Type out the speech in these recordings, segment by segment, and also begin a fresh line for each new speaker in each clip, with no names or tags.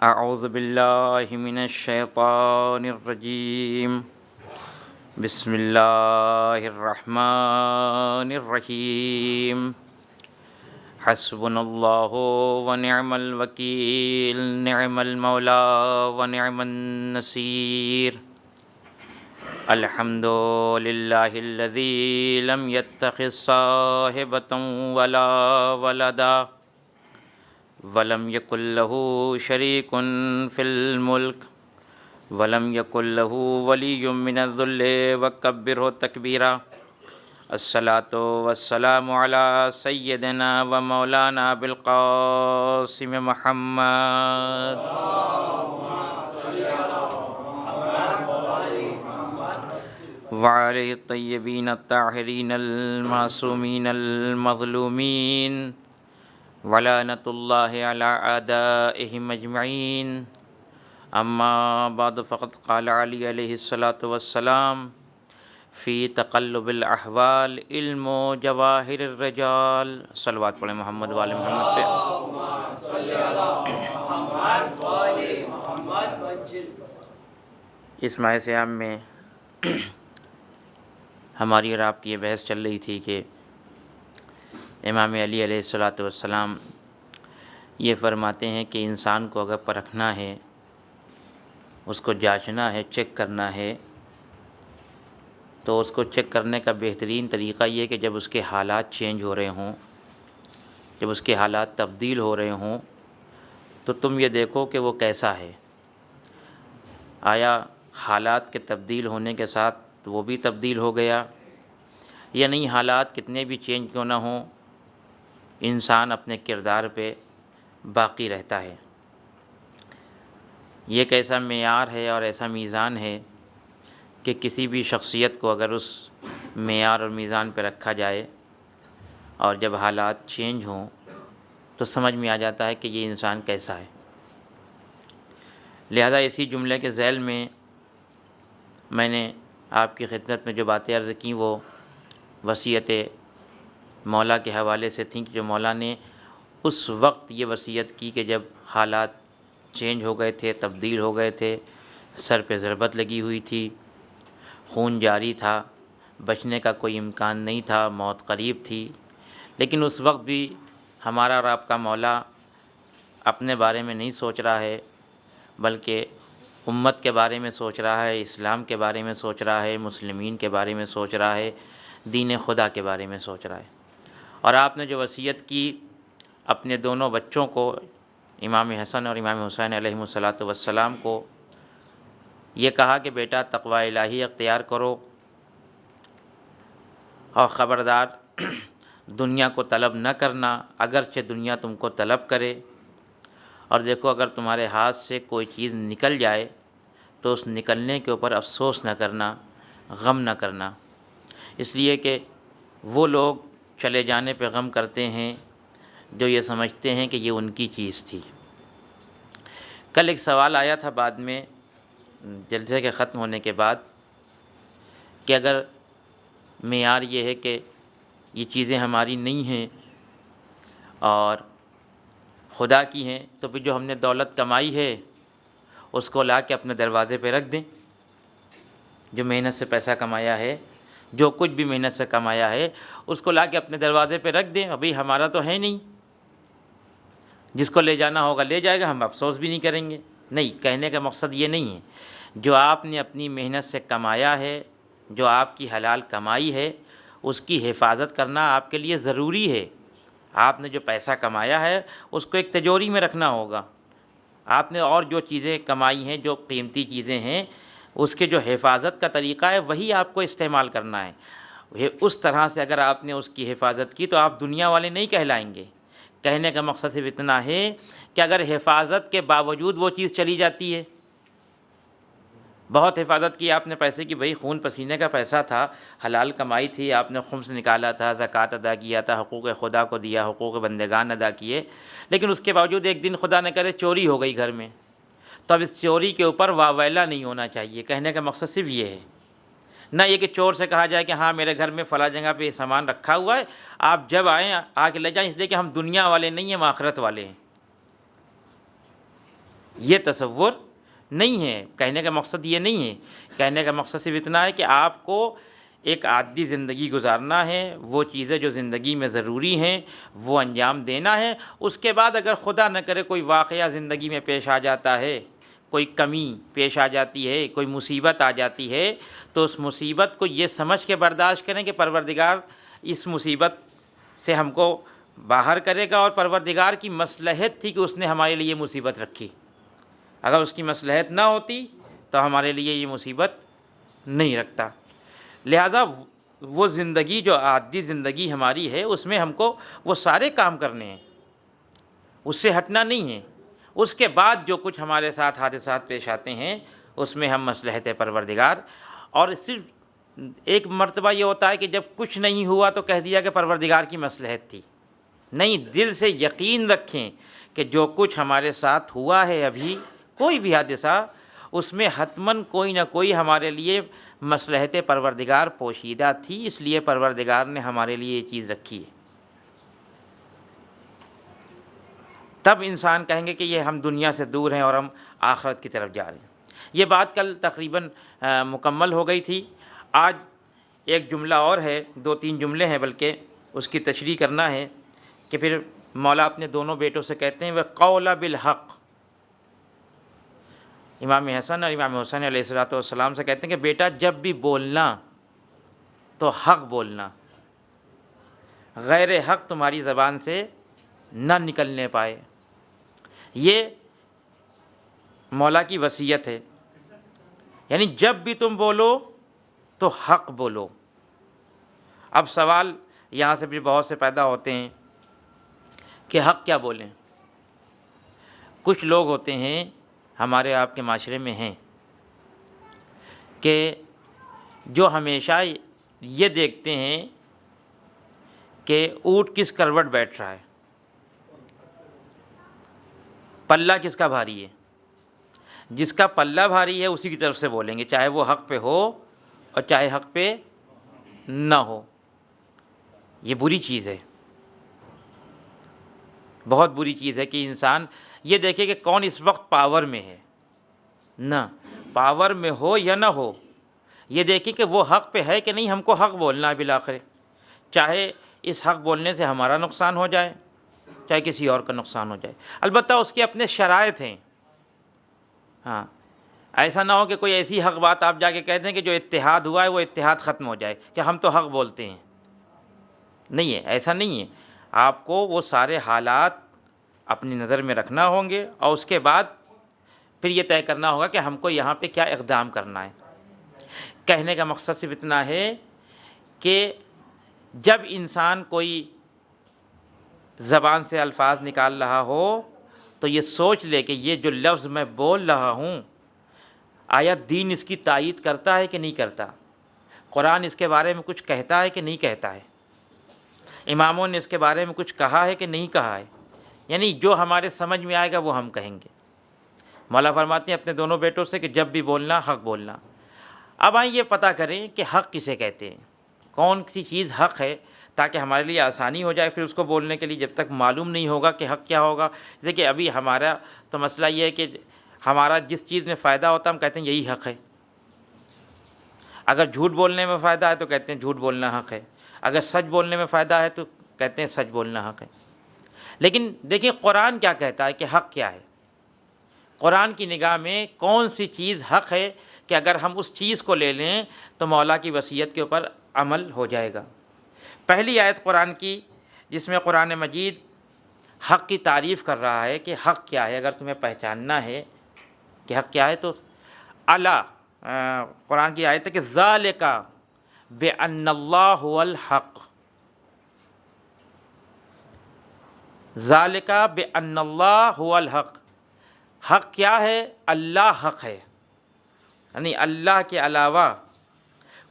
اعوذ باللہ من الشیطان الرجیم بسم اللہ الرحمن الرحیم حسبنا اللہ ونعم الوکیل نعم المولا ونعم النصیر الحمد للہ الذی لم یتخذ صاحبۃ ولا ولدا ولم یکن لہ شریک فی الملک ولم یکن لہ ولی من الذل وکبرہ تکبیرا الصلاۃ والسلام علی سیدنا و مولانا ابی القاسم محمد وعلی الطیبین الطاہرین المعصومین المظلومین ولعنۃ اللہ علی اعدائہم اجمعین اما بعد فقد قال علی علیہ الصلاۃ والسلام فی تقلب الاحوال علم جواہر الرجال صلوات پڑھیں محمد وآل محمد پہ۔ اس ماہ صیام میں ہماری اور آپ کی یہ بحث چل رہی تھی کہ امام علی علیہ الصلاۃ والسلام یہ فرماتے ہیں کہ انسان کو اگر پرکھنا ہے، اس کو جانچنا ہے، چیک کرنا ہے، تو اس کو چیک کرنے کا بہترین طریقہ یہ ہے کہ جب اس کے حالات چینج ہو رہے ہوں، جب اس کے حالات تبدیل ہو رہے ہوں، تو تم یہ دیکھو کہ وہ کیسا ہے۔ آیا حالات کے تبدیل ہونے کے ساتھ وہ بھی تبدیل ہو گیا، یا نہیں؟ حالات کتنے بھی چینج کیوں نہ ہوں، انسان اپنے کردار پہ باقی رہتا ہے۔ یہ ایک ایسا معیار ہے اور ایسا میزان ہے کہ کسی بھی شخصیت کو اگر اس معیار اور میزان پہ رکھا جائے اور جب حالات چینج ہوں تو سمجھ میں آ جاتا ہے کہ یہ انسان کیسا ہے۔ لہذا اسی جملے کے ذیل میں میں نے آپ کی خدمت میں جو باتیں عرض کیں وہ وصیت مولا کے حوالے سے تھیں، کہ جو مولا نے اس وقت یہ وصیت کی کہ جب حالات چینج ہو گئے تھے، تبدیل ہو گئے تھے، سر پہ ضربت لگی ہوئی تھی، خون جاری تھا، بچنے کا کوئی امکان نہیں تھا، موت قریب تھی، لیکن اس وقت بھی ہمارا اور آپ کا مولا اپنے بارے میں نہیں سوچ رہا ہے، بلکہ امت کے بارے میں سوچ رہا ہے، اسلام کے بارے میں سوچ رہا ہے، مسلمین کے بارے میں سوچ رہا ہے، دین خدا کے بارے میں سوچ رہا ہے۔ اور آپ نے جو وصیت کی اپنے دونوں بچوں کو، امام حسن اور امام حسین علیہم الصلاۃ والسلام کو، یہ کہا کہ بیٹا تقوی الہی اختیار کرو اور خبردار دنیا کو طلب نہ کرنا، اگرچہ دنیا تم کو طلب کرے، اور دیکھو اگر تمہارے ہاتھ سے کوئی چیز نکل جائے تو اس نکلنے کے اوپر افسوس نہ کرنا، غم نہ کرنا، اس لیے کہ وہ لوگ چلے جانے پہ غم کرتے ہیں جو یہ سمجھتے ہیں کہ یہ ان کی چیز تھی۔ کل ایک سوال آیا تھا بعد میں جلسے کے ختم ہونے کے بعد کہ اگر معیار یہ ہے کہ یہ چیزیں ہماری نہیں ہیں اور خدا کی ہیں، تو پھر جو ہم نے دولت کمائی ہے اس کو لا کے اپنے دروازے پہ رکھ دیں۔ جو محنت سے پیسہ کمایا ہے، جو کچھ بھی محنت سے کمایا ہے، اس کو لا کے اپنے دروازے پہ رکھ دیں۔ ابھی ہمارا تو ہے نہیں، جس کو لے جانا ہوگا لے جائے گا، ہم افسوس بھی نہیں کریں گے۔ نہیں، کہنے کا مقصد یہ نہیں ہے۔ جو آپ نے اپنی محنت سے کمایا ہے، جو آپ کی حلال کمائی ہے، اس کی حفاظت کرنا آپ کے لیے ضروری ہے۔ آپ نے جو پیسہ کمایا ہے اس کو ایک تجوری میں رکھنا ہوگا۔ آپ نے اور جو چیزیں کمائی ہیں، جو قیمتی چیزیں ہیں، اس کے جو حفاظت کا طریقہ ہے وہی آپ کو استعمال کرنا ہے۔ اس طرح سے اگر آپ نے اس کی حفاظت کی تو آپ دنیا والے نہیں کہلائیں گے۔ کہنے کا مقصد صرف اتنا ہے کہ اگر حفاظت کے باوجود وہ چیز چلی جاتی ہے، بہت حفاظت کی آپ نے پیسے کی، بھئی خون پسینے کا پیسہ تھا، حلال کمائی تھی، آپ نے خمس نکالا تھا، زکوٰۃ ادا کیا تھا، حقوق خدا کو دیا، حقوق بندگان ادا کیے، لیکن اس کے باوجود ایک دن خدا نہ کرے چوری ہو گئی گھر میں، تو اب اس چوری کے اوپر واویلا نہیں ہونا چاہیے۔ کہنے کا مقصد صرف یہ ہے، نہ یہ کہ چور سے کہا جائے کہ ہاں میرے گھر میں فلاں جگہ پہ یہ سامان رکھا ہوا ہے، آپ جب آئیں آ کے لے جائیں، اس لیے کہ ہم دنیا والے نہیں ہیں، ہم آخرت والے ہیں۔ یہ تصور نہیں ہے۔ کہنے کا مقصد یہ نہیں ہے، کہنے کا مقصد صرف اتنا ہے کہ آپ کو ایک عادی زندگی گزارنا ہے، وہ چیزیں جو زندگی میں ضروری ہیں وہ انجام دینا ہے۔ اس کے بعد اگر خدا نہ کرے کوئی واقعہ زندگی میں پیش آ جاتا ہے، کوئی کمی پیش آ جاتی ہے، کوئی مصیبت آ جاتی ہے، تو اس مصیبت کو یہ سمجھ کے برداشت کریں کہ پروردگار اس مصیبت سے ہم کو باہر کرے گا، اور پروردگار کی مصلحت تھی کہ اس نے ہمارے لیے یہ مصیبت رکھی۔ اگر اس کی مصلحت نہ ہوتی تو ہمارے لیے یہ مصیبت نہیں رکھتا۔ لہذا وہ زندگی جو عادی زندگی ہماری ہے، اس میں ہم کو وہ سارے کام کرنے ہیں، اس سے ہٹنا نہیں ہے۔ اس کے بعد جو کچھ ہمارے ساتھ حادثات پیش آتے ہیں، اس میں ہم مصلحت پروردگار، اور صرف ایک مرتبہ یہ ہوتا ہے کہ جب کچھ نہیں ہوا تو کہہ دیا کہ پروردگار کی مصلحت تھی۔ نہیں، دل سے یقین رکھیں کہ جو کچھ ہمارے ساتھ ہوا ہے ابھی، کوئی بھی حادثہ، اس میں حتماً کوئی نہ کوئی ہمارے لیے مصلحت پروردگار پوشیدہ تھی، اس لیے پروردگار نے ہمارے لیے یہ چیز رکھی ہے۔ تب انسان کہیں گے کہ یہ ہم دنیا سے دور ہیں اور ہم آخرت کی طرف جا رہے ہیں۔ یہ بات کل تقریباً مکمل ہو گئی تھی۔ آج ایک جملہ اور ہے، 2-3 جملے ہیں بلکہ، اس کی تشریح کرنا ہے کہ پھر مولا اپنے دونوں بیٹوں سے کہتے ہیں وَقَوْلَ بِالْحَقِّ۔ امام حسن اور امام حسین علیہ السلام سے کہتے ہیں کہ بیٹا جب بھی بولنا تو حق بولنا، غیر حق تمہاری زبان سے نہ نکلنے پائے۔ یہ مولا کی وصیت ہے، یعنی جب بھی تم بولو تو حق بولو۔ اب سوال یہاں سے بھی بہت سے پیدا ہوتے ہیں کہ حق کیا بولیں۔ کچھ لوگ ہوتے ہیں ہمارے آپ کے معاشرے میں ہیں کہ جو ہمیشہ یہ دیکھتے ہیں کہ اونٹ کس کروٹ بیٹھ رہا ہے، پلہ کس کا بھاری ہے۔ جس کا پلہ بھاری ہے اسی کی طرف سے بولیں گے، چاہے وہ حق پہ ہو اور چاہے حق پہ نہ ہو۔ یہ بری چیز ہے، بہت بری چیز ہے کہ انسان یہ دیکھے کہ کون اس وقت پاور میں ہے۔ نہ، پاور میں ہو یا نہ ہو، یہ دیکھیں کہ وہ حق پہ ہے کہ نہیں، ہم کو حق بولنا ہے بالآخر، چاہے اس حق بولنے سے ہمارا نقصان ہو جائے چاہے کسی اور کا نقصان ہو جائے۔ البتہ اس کے اپنے شرائط ہیں۔ ہاں، ایسا نہ ہو کہ کوئی ایسی حق بات آپ جا کے کہہ دیں کہ جو اتحاد ہوا ہے وہ اتحاد ختم ہو جائے کہ ہم تو حق بولتے ہیں۔ نہیں ہے، ایسا نہیں ہے۔ آپ کو وہ سارے حالات اپنی نظر میں رکھنا ہوں گے، اور اس کے بعد پھر یہ طے کرنا ہوگا کہ ہم کو یہاں پہ کیا اقدام کرنا ہے۔ کہنے کا مقصد صرف اتنا ہے کہ جب انسان کوئی زبان سے الفاظ نکال رہا ہو تو یہ سوچ لے کہ یہ جو لفظ میں بول رہا ہوں، آیا دین اس کی تائید کرتا ہے کہ نہیں کرتا، قرآن اس کے بارے میں کچھ کہتا ہے کہ نہیں کہتا ہے، اماموں نے اس کے بارے میں کچھ کہا ہے کہ نہیں کہا ہے۔ یعنی جو ہمارے سمجھ میں آئے گا وہ ہم کہیں گے۔ مولا فرماتے ہیں اپنے دونوں بیٹوں سے کہ جب بھی بولنا حق بولنا۔ اب آئیں یہ پتہ کریں کہ حق کسے کہتے ہیں، کون سی چیز حق ہے، تاکہ ہمارے لیے آسانی ہو جائے پھر اس کو بولنے کے لیے۔ جب تک معلوم نہیں ہوگا کہ حق کیا ہوگا، دیکھیے ابھی ہمارا تو مسئلہ یہ ہے کہ ہمارا جس چیز میں فائدہ ہوتا ہے ہم کہتے ہیں یہی حق ہے۔ اگر جھوٹ بولنے میں فائدہ ہے تو کہتے ہیں جھوٹ بولنا حق ہے، اگر سچ بولنے میں فائدہ ہے تو کہتے ہیں سچ بولنا حق ہے۔ لیکن دیکھیں قرآن کیا کہتا ہے کہ حق کیا ہے۔ قرآن کی نگاہ میں کون سی چیز حق ہے کہ اگر ہم اس چیز کو لے لیں تو مولا کی وصیت کے اوپر عمل ہو جائے گا۔ پہلی آیت قرآن کی جس میں قرآن مجید حق کی تعریف کر رہا ہے کہ حق کیا ہے، اگر تمہیں پہچاننا ہے کہ حق کیا ہے تو قرآن کی آیت ہے کہ ذالک بأن اللہ هو الحق، ذالک بأن اللہ هو الحق۔ حق کیا ہے؟ اللہ حق ہے، یعنی اللہ کے علاوہ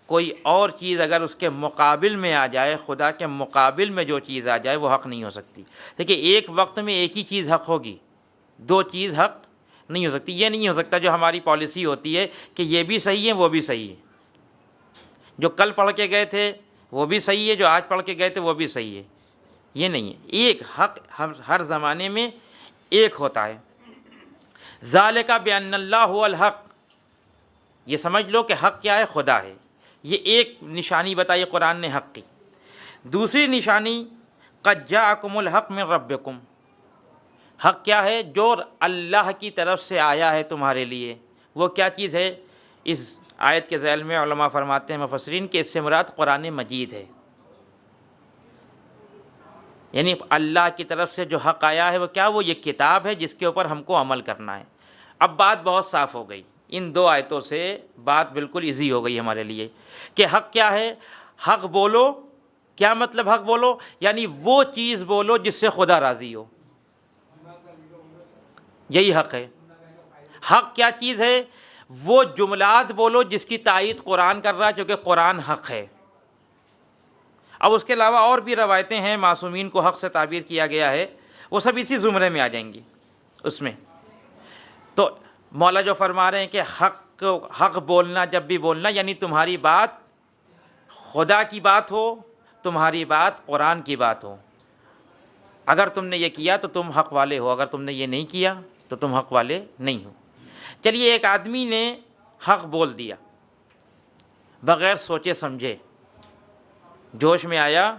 کوئی اور چیز اگر اس کے مقابل میں آ جائے، خدا کے مقابل میں جو چیز آ جائے وہ حق نہیں ہو سکتی۔ دیکھیے ایک وقت میں ایک ہی چیز حق ہوگی، دو چیز حق نہیں ہو سکتی۔ یہ نہیں ہو سکتا جو ہماری پالیسی ہوتی ہے کہ یہ بھی صحیح ہے وہ بھی صحیح ہے، جو کل پڑھ کے گئے تھے وہ بھی صحیح ہے، جو آج پڑھ کے گئے تھے وہ بھی صحیح ہے۔ یہ نہیں ہے، ایک حق ہر زمانے میں ایک ہوتا ہے۔ ذالک بان اللہ هو الحق، یہ سمجھ لو کہ حق کیا ہے؟ خدا ہے۔ یہ ایک نشانی بتائی قرآن نے حق کی۔ دوسری نشانی قد جاءکم الحق من ربکم، حق کیا ہے؟ جو اللہ کی طرف سے آیا ہے تمہارے لیے، وہ کیا چیز ہے؟ اس آیت کے ذیل میں علماء فرماتے ہیں مفسرین کہ اس سے مراد قرآن مجید ہے، یعنی اللہ کی طرف سے جو حق آیا ہے وہ کیا؟ وہ یہ کتاب ہے جس کے اوپر ہم کو عمل کرنا ہے۔ اب بات بہت صاف ہو گئی، ان دو آیتوں سے بات بالکل ایزی ہو گئی ہمارے لیے کہ حق کیا ہے۔ حق بولو، کیا مطلب حق بولو؟ یعنی وہ چیز بولو جس سے خدا راضی ہو، یہی حق ہے۔ حق کیا چیز ہے؟ وہ جملات بولو جس کی تائید قرآن کر رہا ہے، کیونکہ قرآن حق ہے۔ اب اس کے علاوہ اور بھی روایتیں ہیں، معصومین کو حق سے تعبیر کیا گیا ہے، وہ سب اسی زمرے میں آ جائیں گی اس میں۔ تو مولا جو فرما رہے ہیں کہ حق بولنا، جب بھی بولنا یعنی تمہاری بات خدا کی بات ہو، تمہاری بات قرآن کی بات ہو۔ اگر تم نے یہ کیا تو تم حق والے ہو، اگر تم نے یہ نہیں کیا تو تم حق والے نہیں ہو۔ چلیے ایک آدمی نے حق بول دیا بغیر سوچے سمجھے، جوش میں آیا،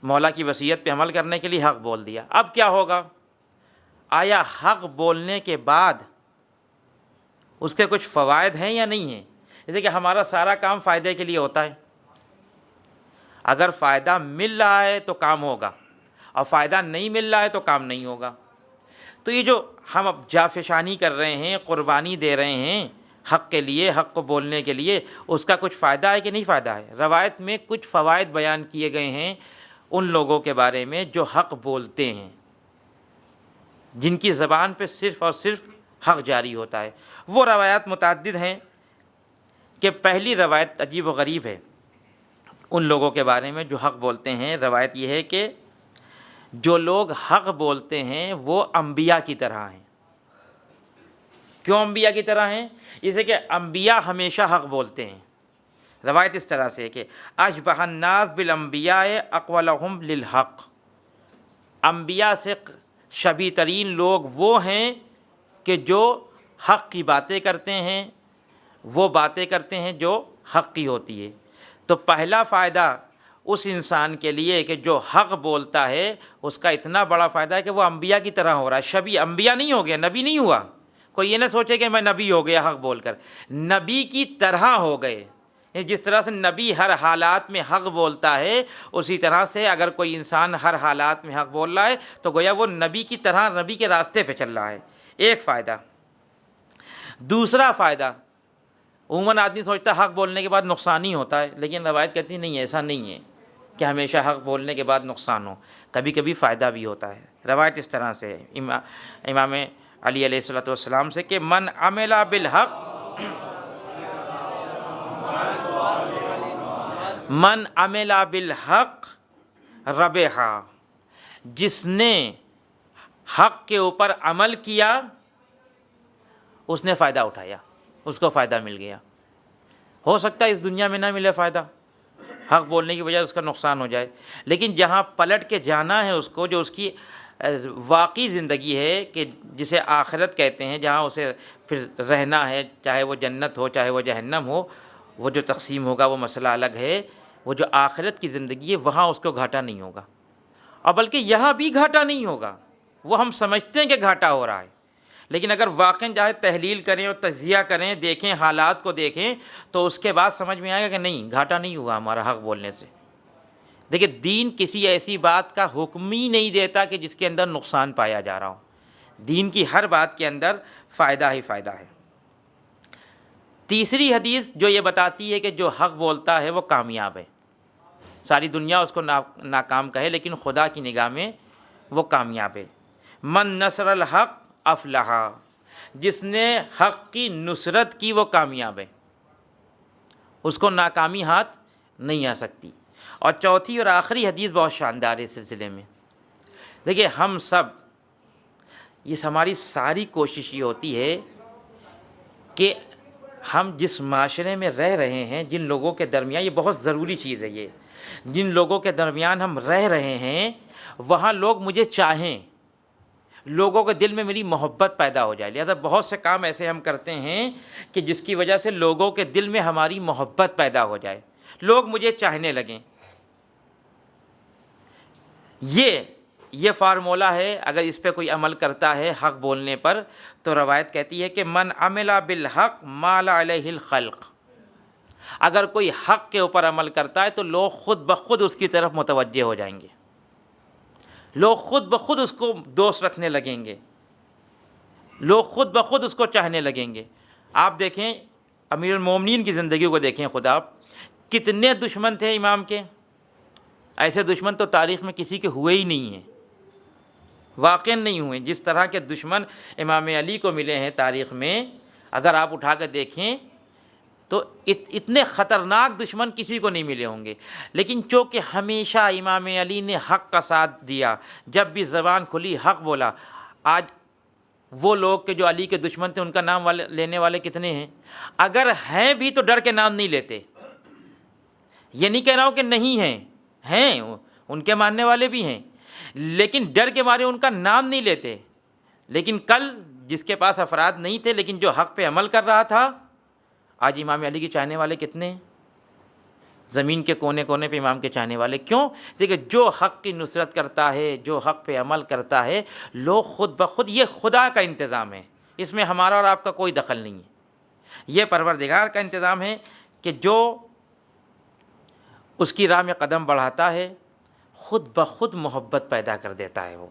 مولا کی وصیت پہ عمل کرنے کے لیے حق بول دیا۔ اب کیا ہوگا؟ آیا حق بولنے کے بعد اس کے کچھ فوائد ہیں یا نہیں ہیں؟ جیسے کہ ہمارا سارا کام فائدے کے لیے ہوتا ہے، اگر فائدہ مل رہا ہے تو کام ہوگا، اور فائدہ نہیں مل رہا ہے تو کام نہیں ہوگا۔ تو یہ جو ہم اب جافشانی کر رہے ہیں، قربانی دے رہے ہیں حق کے لیے، حق کو بولنے کے لیے، اس کا کچھ فائدہ ہے کہ نہیں فائدہ ہے؟ روایت میں کچھ فوائد بیان کیے گئے ہیں ان لوگوں کے بارے میں جو حق بولتے ہیں، جن کی زبان پہ صرف اور صرف حق جاری ہوتا ہے۔ وہ روایات متعدد ہیں کہ پہلی روایت عجیب و غریب ہے ان لوگوں کے بارے میں جو حق بولتے ہیں۔ روایت یہ ہے کہ جو لوگ حق بولتے ہیں وہ انبیاء کی طرح ہیں۔ کیوں انبیاء کی طرح ہیں؟ جیسے کہ انبیاء ہمیشہ حق بولتے ہیں۔ روایت اس طرح سے ہے کہ اشبہ الناس بالانبیاء اقولہم للحق، انبیاء سے شبیہ ترین لوگ وہ ہیں کہ جو حق کی باتیں کرتے ہیں، وہ باتیں کرتے ہیں جو حق کی ہوتی ہے۔ تو پہلا فائدہ اس انسان کے لیے کہ جو حق بولتا ہے، اس کا اتنا بڑا فائدہ ہے کہ وہ انبیاء کی طرح ہو رہا ہے۔ شبیہ، انبیاء نہیں ہو گیا، نبی نہیں ہوا۔ کوئی یہ نہ سوچے کہ میں نبی ہو گیا حق بول کر، نبی کی طرح ہو گئے۔ جس طرح سے نبی ہر حالات میں حق بولتا ہے، اسی طرح سے اگر کوئی انسان ہر حالات میں حق بول رہا ہے تو گویا وہ نبی کی طرح، نبی کے راستے پہ چل رہا ہے۔ ایک فائدہ۔ دوسرا فائدہ، عموماً آدمی سوچتا ہے حق بولنے کے بعد نقصان ہی ہوتا ہے، لیکن روایت کہتی نہیں، ایسا نہیں ہے کہ ہمیشہ حق بولنے کے بعد نقصان ہو، کبھی کبھی فائدہ بھی ہوتا ہے۔ روایت اس طرح سے امام علی علیہ السلام سے کہ من عمل بالحق، من عمل بالحق ربحا، جس نے حق کے اوپر عمل کیا اس نے فائدہ اٹھایا، اس کو فائدہ مل گیا۔ ہو سکتا ہے اس دنیا میں نہ ملے فائدہ، حق بولنے کی وجہ سے اس کا نقصان ہو جائے، لیکن جہاں پلٹ کے جانا ہے اس کو، جو اس کی واقعی زندگی ہے کہ جسے آخرت کہتے ہیں، جہاں اسے پھر رہنا ہے، چاہے وہ جنت ہو چاہے وہ جہنم ہو، وہ جو تقسیم ہوگا وہ مسئلہ الگ ہے۔ وہ جو آخرت کی زندگی ہے وہاں اس کو گھاٹا نہیں ہوگا، اور بلکہ یہاں بھی گھاٹا نہیں ہوگا۔ وہ ہم سمجھتے ہیں کہ گھاٹا ہو رہا ہے، لیکن اگر واقعی چاہے تحلیل کریں اور تجزیہ کریں، دیکھیں حالات کو دیکھیں، تو اس کے بعد سمجھ میں آئے گا کہ نہیں، گھاٹا نہیں ہوا ہمارا حق بولنے سے۔ دیکھیں دین کسی ایسی بات کا حکم ہی نہیں دیتا کہ جس کے اندر نقصان پایا جا رہا ہو، دین کی ہر بات کے اندر فائدہ ہی فائدہ ہے۔ تیسری حدیث جو یہ بتاتی ہے کہ جو حق بولتا ہے وہ کامیاب ہے، ساری دنیا اس کو ناکام کہے لیکن خدا کی نگاہ میں وہ کامیاب ہے۔ من نصر الحق افلح، جس نے حق کی نصرت کی وہ کامیاب ہے، اس کو ناکامی ہاتھ نہیں آ سکتی۔ اور چوتھی اور آخری حدیث بہت شاندار ہے اس سلسلے میں۔ دیکھیے ہم سب، یہ ہماری ساری کوشش یہ ہوتی ہے کہ ہم جس معاشرے میں رہ رہے ہیں، جن لوگوں کے درمیان، یہ بہت ضروری چیز ہے، یہ جن لوگوں کے درمیان ہم رہ رہے ہیں، وہاں لوگ مجھے چاہیں، لوگوں کے دل میں میری محبت پیدا ہو جائے۔ لہذا بہت سے کام ایسے ہم کرتے ہیں کہ جس کی وجہ سے لوگوں کے دل میں ہماری محبت پیدا ہو جائے، لوگ مجھے چاہنے لگیں۔ یہ فارمولہ ہے، اگر اس پہ کوئی عمل کرتا ہے حق بولنے پر، تو روایت کہتی ہے کہ من عمل بالحق مال علیہ الخلق، اگر کوئی حق کے اوپر عمل کرتا ہے تو لوگ خود بخود اس کی طرف متوجہ ہو جائیں گے، لوگ خود بخود اس کو دوست رکھنے لگیں گے، لوگ خود بخود اس کو چاہنے لگیں گے۔ آپ دیکھیں امیر المومنین کی زندگی کو دیکھیں، خدا کتنے دشمن تھے امام کے، ایسے دشمن تو تاریخ میں کسی کے ہوئے ہی نہیں ہیں، واقع نہیں ہوئے۔ جس طرح کے دشمن امام علی کو ملے ہیں تاریخ میں، اگر آپ اٹھا کر دیکھیں تو اتنے خطرناک دشمن کسی کو نہیں ملے ہوں گے، لیکن چونکہ ہمیشہ امام علی نے حق کا ساتھ دیا، جب بھی زبان کھلی حق بولا۔ آج وہ لوگ کہ جو علی کے دشمن تھے ان کا نام لینے والے کتنے ہیں؟ اگر ہیں بھی تو ڈر کے نام نہیں لیتے۔ یہ نہیں کہہ رہا ہوں کہ نہیں ہیں ان کے ماننے والے بھی ہیں، لیکن ڈر کے مارے ان کا نام نہیں لیتے۔ لیکن کل جس کے پاس افراد نہیں تھے لیکن جو حق پہ عمل کر رہا تھا، آج امام علی کے چاہنے والے کتنے ہیں؟ زمین کے کونے کونے پہ امام کے چاہنے والے۔ کیوں؟ دیکھیں جو حق کی نصرت کرتا ہے، جو حق پہ عمل کرتا ہے، لوگ خود بخود، یہ خدا کا انتظام ہے، اس میں ہمارا اور آپ کا کوئی دخل نہیں ہے، یہ پروردگار کا انتظام ہے کہ جو اس کی راہ میں قدم بڑھاتا ہے خود بخود محبت پیدا کر دیتا ہے۔ وہ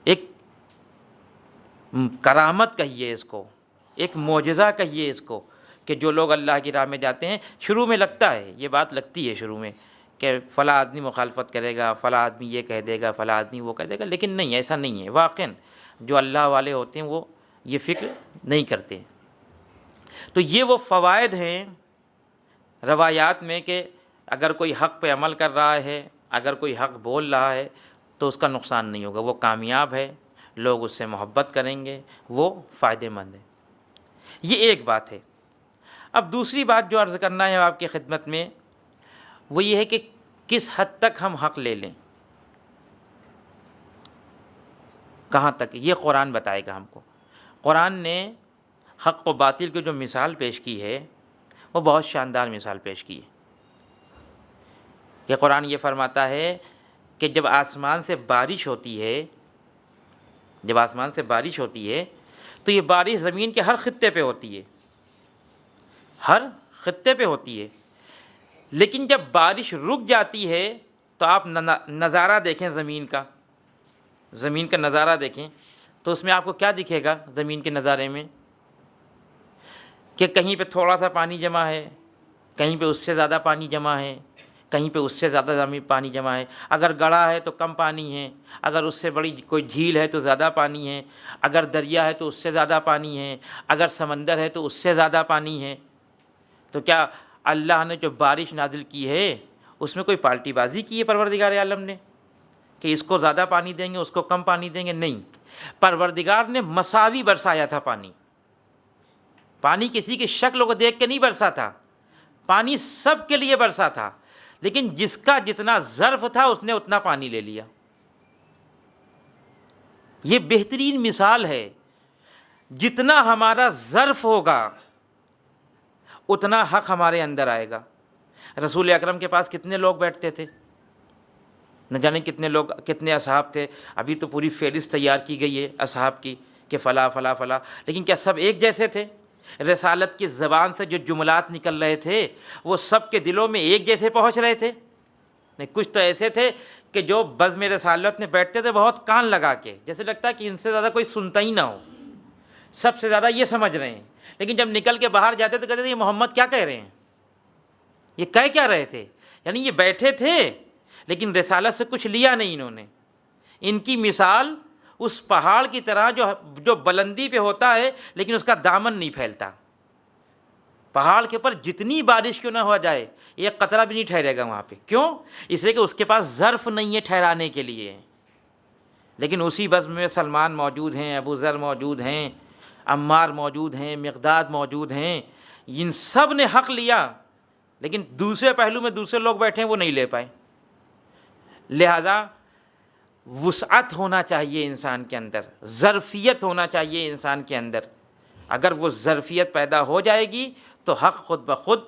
ایک کرامت کہیے اس کو، ایک معجزہ کہیے اس کو، کہ جو لوگ اللہ کی راہ میں جاتے ہیں، شروع میں لگتا ہے، یہ بات لگتی ہے شروع میں کہ فلاں آدمی مخالفت کرے گا، فلاں آدمی یہ کہہ دے گا، فلاں آدمی وہ کہہ دے گا، لیکن نہیں، ایسا نہیں ہے۔ واقعاً جو اللہ والے ہوتے ہیں وہ یہ فکر نہیں کرتے۔ تو یہ وہ فوائد ہیں روایات میں کہ اگر کوئی حق پہ عمل کر رہا ہے، اگر کوئی حق بول رہا ہے تو اس کا نقصان نہیں ہوگا، وہ کامیاب ہے، لوگ اس سے محبت کریں گے، وہ فائدہ مند ہے۔ یہ ایک بات ہے۔ اب دوسری بات جو عرض کرنا ہے آپ کی خدمت میں، وہ یہ ہے کہ کس حد تک ہم حق لے لیں، کہاں تک، یہ قرآن بتائے گا ہم کو۔ قرآن نے حق و باطل کی جو مثال پیش کی ہے وہ بہت شاندار مثال پیش کی ہے۔ یہ قرآن یہ فرماتا ہے کہ جب آسمان سے بارش ہوتی ہے، جب آسمان سے بارش ہوتی ہے تو یہ بارش زمین کے ہر خطے پہ ہوتی ہے، ہر خطے پہ ہوتی ہے، لیکن جب بارش رک جاتی ہے تو آپ نظارہ دیکھیں زمین کا نظارہ دیکھیں تو اس میں آپ کو کیا دکھے گا؟ زمین کے نظارے میں کہ کہیں پہ تھوڑا سا پانی جمع ہے، کہیں پہ اس سے زیادہ پانی جمع ہے، کہیں پہ اس سے زیادہ زمین پانی جمع ہے، اگر گڑھا ہے تو کم پانی ہے، اگر اس سے بڑی کوئی جھیل ہے تو زیادہ پانی ہے، اگر دریا ہے تو اس سے زیادہ پانی ہے، اگر سمندر ہے تو اس سے زیادہ پانی ہے۔ تو کیا اللہ نے جو بارش نازل کی ہے اس میں کوئی پالٹی بازی کی ہے پروردگار عالم نے کہ اس کو زیادہ پانی دیں گے اس کو کم پانی دیں گے؟ نہیں، پروردگار نے مساوی برسایا تھا پانی کسی کی شکل کو دیکھ کے نہیں برسا تھا، پانی سب کے لیے برسا تھا، لیکن جس کا جتنا ظرف تھا اس نے اتنا پانی لے لیا۔ یہ بہترین مثال ہے، جتنا ہمارا ظرف ہوگا اتنا حق ہمارے اندر آئے گا۔ رسول اکرم کے پاس کتنے لوگ بیٹھتے تھے؟ نہ جانے کتنے لوگ، کتنے اصحاب تھے، ابھی تو پوری فہرست تیار کی گئی ہے اصحاب کی کہ فلاں فلاں فلاں، لیکن کیا سب ایک جیسے تھے؟ رسالت کی زبان سے جو جملات نکل رہے تھے وہ سب کے دلوں میں ایک جیسے پہنچ رہے تھے؟ نہیں، کچھ تو ایسے تھے کہ جو بزم رسالت میں بیٹھتے تھے بہت کان لگا کے، جیسے لگتا ہے کہ ان سے زیادہ کوئی سنتا ہی نہ ہو، سب سے زیادہ یہ سمجھ رہے ہیں، لیکن جب نکل کے باہر جاتے تو کہتے تھے یہ محمد کیا کہہ رہے ہیں، یہ کہہ کیا رہے تھے؟ یعنی یہ بیٹھے تھے لیکن رسالت سے کچھ لیا نہیں انہوں نے۔ ان کی مثال اس پہاڑ کی طرح جو بلندی پہ ہوتا ہے لیکن اس کا دامن نہیں پھیلتا۔ پہاڑ کے اوپر جتنی بارش کیوں نہ ہو جائے ایک قطرہ بھی نہیں ٹھہرے گا وہاں پہ۔ کیوں؟ اس لیے کہ اس کے پاس ظرف نہیں ہے ٹھہرانے کے لیے۔ لیکن اسی بزم میں سلمان موجود ہیں، ابو ذر موجود ہیں، عمار موجود ہیں، مقداد موجود ہیں، ان سب نے حق لیا، لیکن دوسرے پہلو میں دوسرے لوگ بیٹھے ہیں وہ نہیں لے پائے۔ لہذا وسعت ہونا چاہیے انسان کے اندر، ظرفیت ہونا چاہیے انسان کے اندر۔ اگر وہ ظرفیت پیدا ہو جائے گی تو حق خود بخود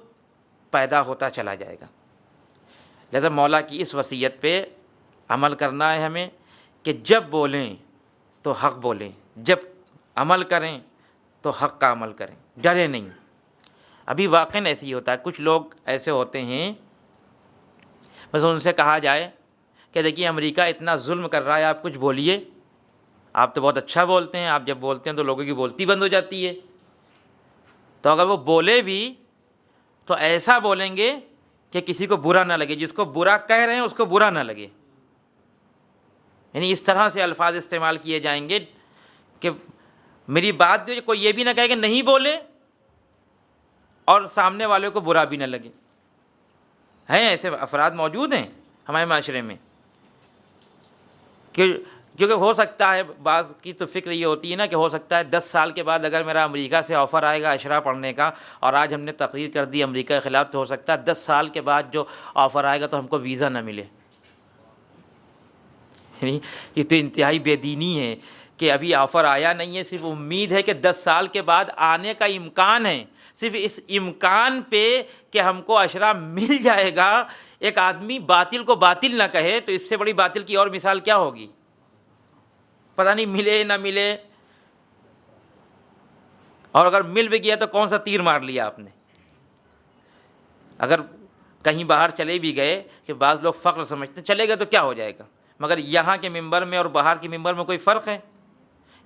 پیدا ہوتا چلا جائے گا۔ لہذا مولا کی اس وصیت پہ عمل کرنا ہے ہمیں کہ جب بولیں تو حق بولیں، جب عمل کریں تو حق کا عمل کریں، ڈرے نہیں۔ ابھی واقعاً ایسے ہی ہوتا ہے، کچھ لوگ ایسے ہوتے ہیں بس ان سے کہا جائے کہ دیکھیے امریکہ اتنا ظلم کر رہا ہے، آپ کچھ بولیے، آپ تو بہت اچھا بولتے ہیں، آپ جب بولتے ہیں تو لوگوں کی بولتی بند ہو جاتی ہے۔ تو اگر وہ بولے بھی تو ایسا بولیں گے کہ کسی کو برا نہ لگے، جس کو برا کہہ رہے ہیں اس کو برا نہ لگے، یعنی اس طرح سے الفاظ استعمال کیے جائیں گے کہ میری بات جو کوئی یہ بھی نہ کہے کہ نہیں بولے اور سامنے والے کو برا بھی نہ لگے۔ ہیں ایسے افراد موجود ہیں ہمارے معاشرے میں، کیونکہ ہو سکتا ہے، بعض کی تو فکر یہ ہوتی ہے نا کہ ہو سکتا ہے 10 سال کے بعد اگر میرا امریکہ سے آفر آئے گا عشرہ پڑھنے کا، اور آج ہم نے تقریر کر دی امریکہ کے خلاف، تو ہو سکتا ہے 10 سال کے بعد جو آفر آئے گا تو ہم کو ویزا نہ ملے۔ یعنی یہ تو انتہائی بے دینی ہے کہ ابھی آفر آیا نہیں ہے، صرف امید ہے کہ 10 سال کے بعد آنے کا امکان ہے، صرف اس امکان پہ کہ ہم کو عشرہ مل جائے گا ایک آدمی باطل کو باطل نہ کہے، تو اس سے بڑی باطل کی اور مثال کیا ہوگی؟ پتہ نہیں ملے نہ ملے، اور اگر مل بھی گیا تو کون سا تیر مار لیا آپ نے۔ اگر کہیں باہر چلے بھی گئے، کہ بعض لوگ فخر سمجھتے ہیں چلے گئے تو کیا ہو جائے گا، مگر یہاں کے ممبر میں اور باہر کے ممبر میں کوئی فرق ہے؟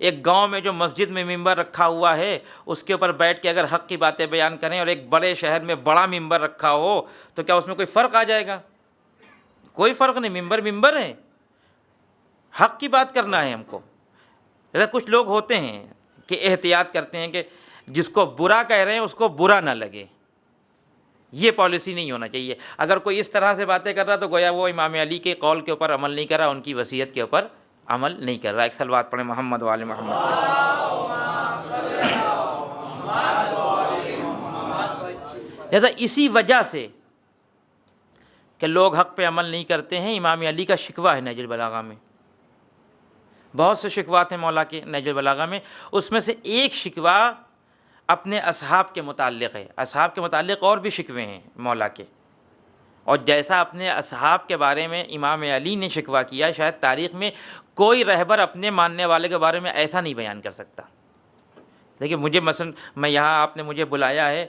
ایک گاؤں میں جو مسجد میں ممبر رکھا ہوا ہے اس کے اوپر بیٹھ کے اگر حق کی باتیں بیان کریں، اور ایک بڑے شہر میں بڑا ممبر رکھا ہو تو کیا اس میں کوئی فرق آ جائے گا؟ کوئی فرق نہیں، ممبر ممبر ہے، حق کی بات کرنا ہے ہم کو۔ کچھ لوگ ہوتے ہیں کہ احتیاط کرتے ہیں کہ جس کو برا کہہ رہے ہیں اس کو برا نہ لگے، یہ پالیسی نہیں ہونا چاہیے۔ اگر کوئی اس طرح سے باتیں کر رہا تو گویا وہ امام علی کے قول کے اوپر عمل نہیں کر رہا، ان کی وصیت کے اوپر عمل نہیں کر رہا۔ ایک صلوات پڑھیں محمد وآل محمد۔ لہذا اسی وجہ سے کہ لوگ حق پہ عمل نہیں کرتے ہیں، امام علی کا شکوہ ہے نہج البلاغہ میں، بہت سے شکوات ہیں مولا کے نہج البلاغہ میں، اس میں سے ایک شکوہ اپنے اصحاب کے متعلق ہے۔ اصحاب کے متعلق اور بھی شکوے ہیں مولا کے، اور جیسا اپنے اصحاب کے بارے میں امام علی نے شکوہ کیا، شاید تاریخ میں کوئی رہبر اپنے ماننے والے کے بارے میں ایسا نہیں بیان کر سکتا۔ دیکھیے مجھے مثلا میں یہاں آپ نے مجھے بلایا ہے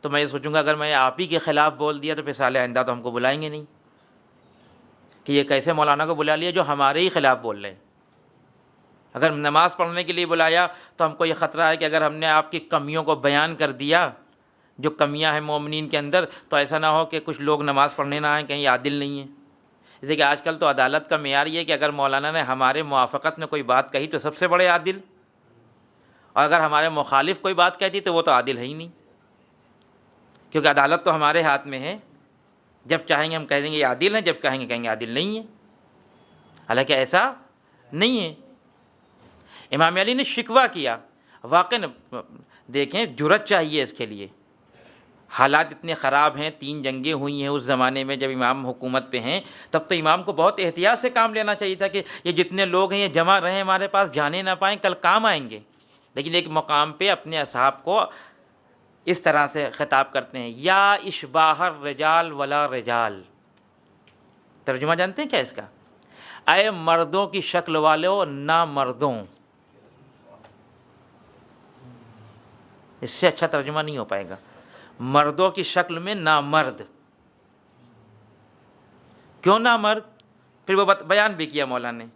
تو میں یہ سوچوں گا اگر میں آپ ہی کے خلاف بول دیا تو پھر سال آئندہ تو ہم کو بلائیں گے نہیں، کہ یہ کیسے مولانا کو بلا لیا جو ہمارے ہی خلاف بول رہے ہیں۔ اگر نماز پڑھنے کے لیے بلایا تو ہم کو یہ خطرہ ہے کہ اگر ہم نے آپ کی کمیوں کو بیان کر دیا، جو کمیاں ہیں مومنین کے اندر، تو ایسا نہ ہو کہ کچھ لوگ نماز پڑھنے نہ آئیں، کہیں یہ عادل نہیں ہے۔ جیسے کہ آج کل تو عدالت کا معیار یہ ہے کہ اگر مولانا نے ہمارے موافقت میں کوئی بات کہی تو سب سے بڑے عادل، اور اگر ہمارے مخالف کوئی بات کہتی تو وہ تو عادل ہے ہی نہیں، کیونکہ عدالت تو ہمارے ہاتھ میں ہے، جب چاہیں گے ہم کہہ دیں گے یہ عادل ہیں، جب کہیں گے عادل نہیں ہے، حالانکہ ایسا نہیں ہے۔ امام علی نے شکوہ کیا، واقعی دیکھیں جرأت چاہیے اس کے لیے، حالات اتنے خراب ہیں، 3 جنگیں ہوئی ہیں اس زمانے میں جب امام حکومت پہ ہیں، تب تو امام کو بہت احتیاط سے کام لینا چاہیے تھا کہ یہ جتنے لوگ ہیں یہ جمع رہیں ہمارے پاس، جانے نہ پائیں، کل کام آئیں گے۔ لیکن ایک مقام پہ اپنے اصحاب کو اس طرح سے خطاب کرتے ہیں، یا اشباہ الرجال ولا رجال۔ ترجمہ جانتے ہیں کیا اس کا؟ اے مردوں کی شکل والو نہ مردوں۔ اس سے اچھا ترجمہ نہیں ہو پائے گا، مردوں کی شکل میں نامرد۔ کیوں نامرد؟ پھر وہ بیان بھی کیا مولانا نے،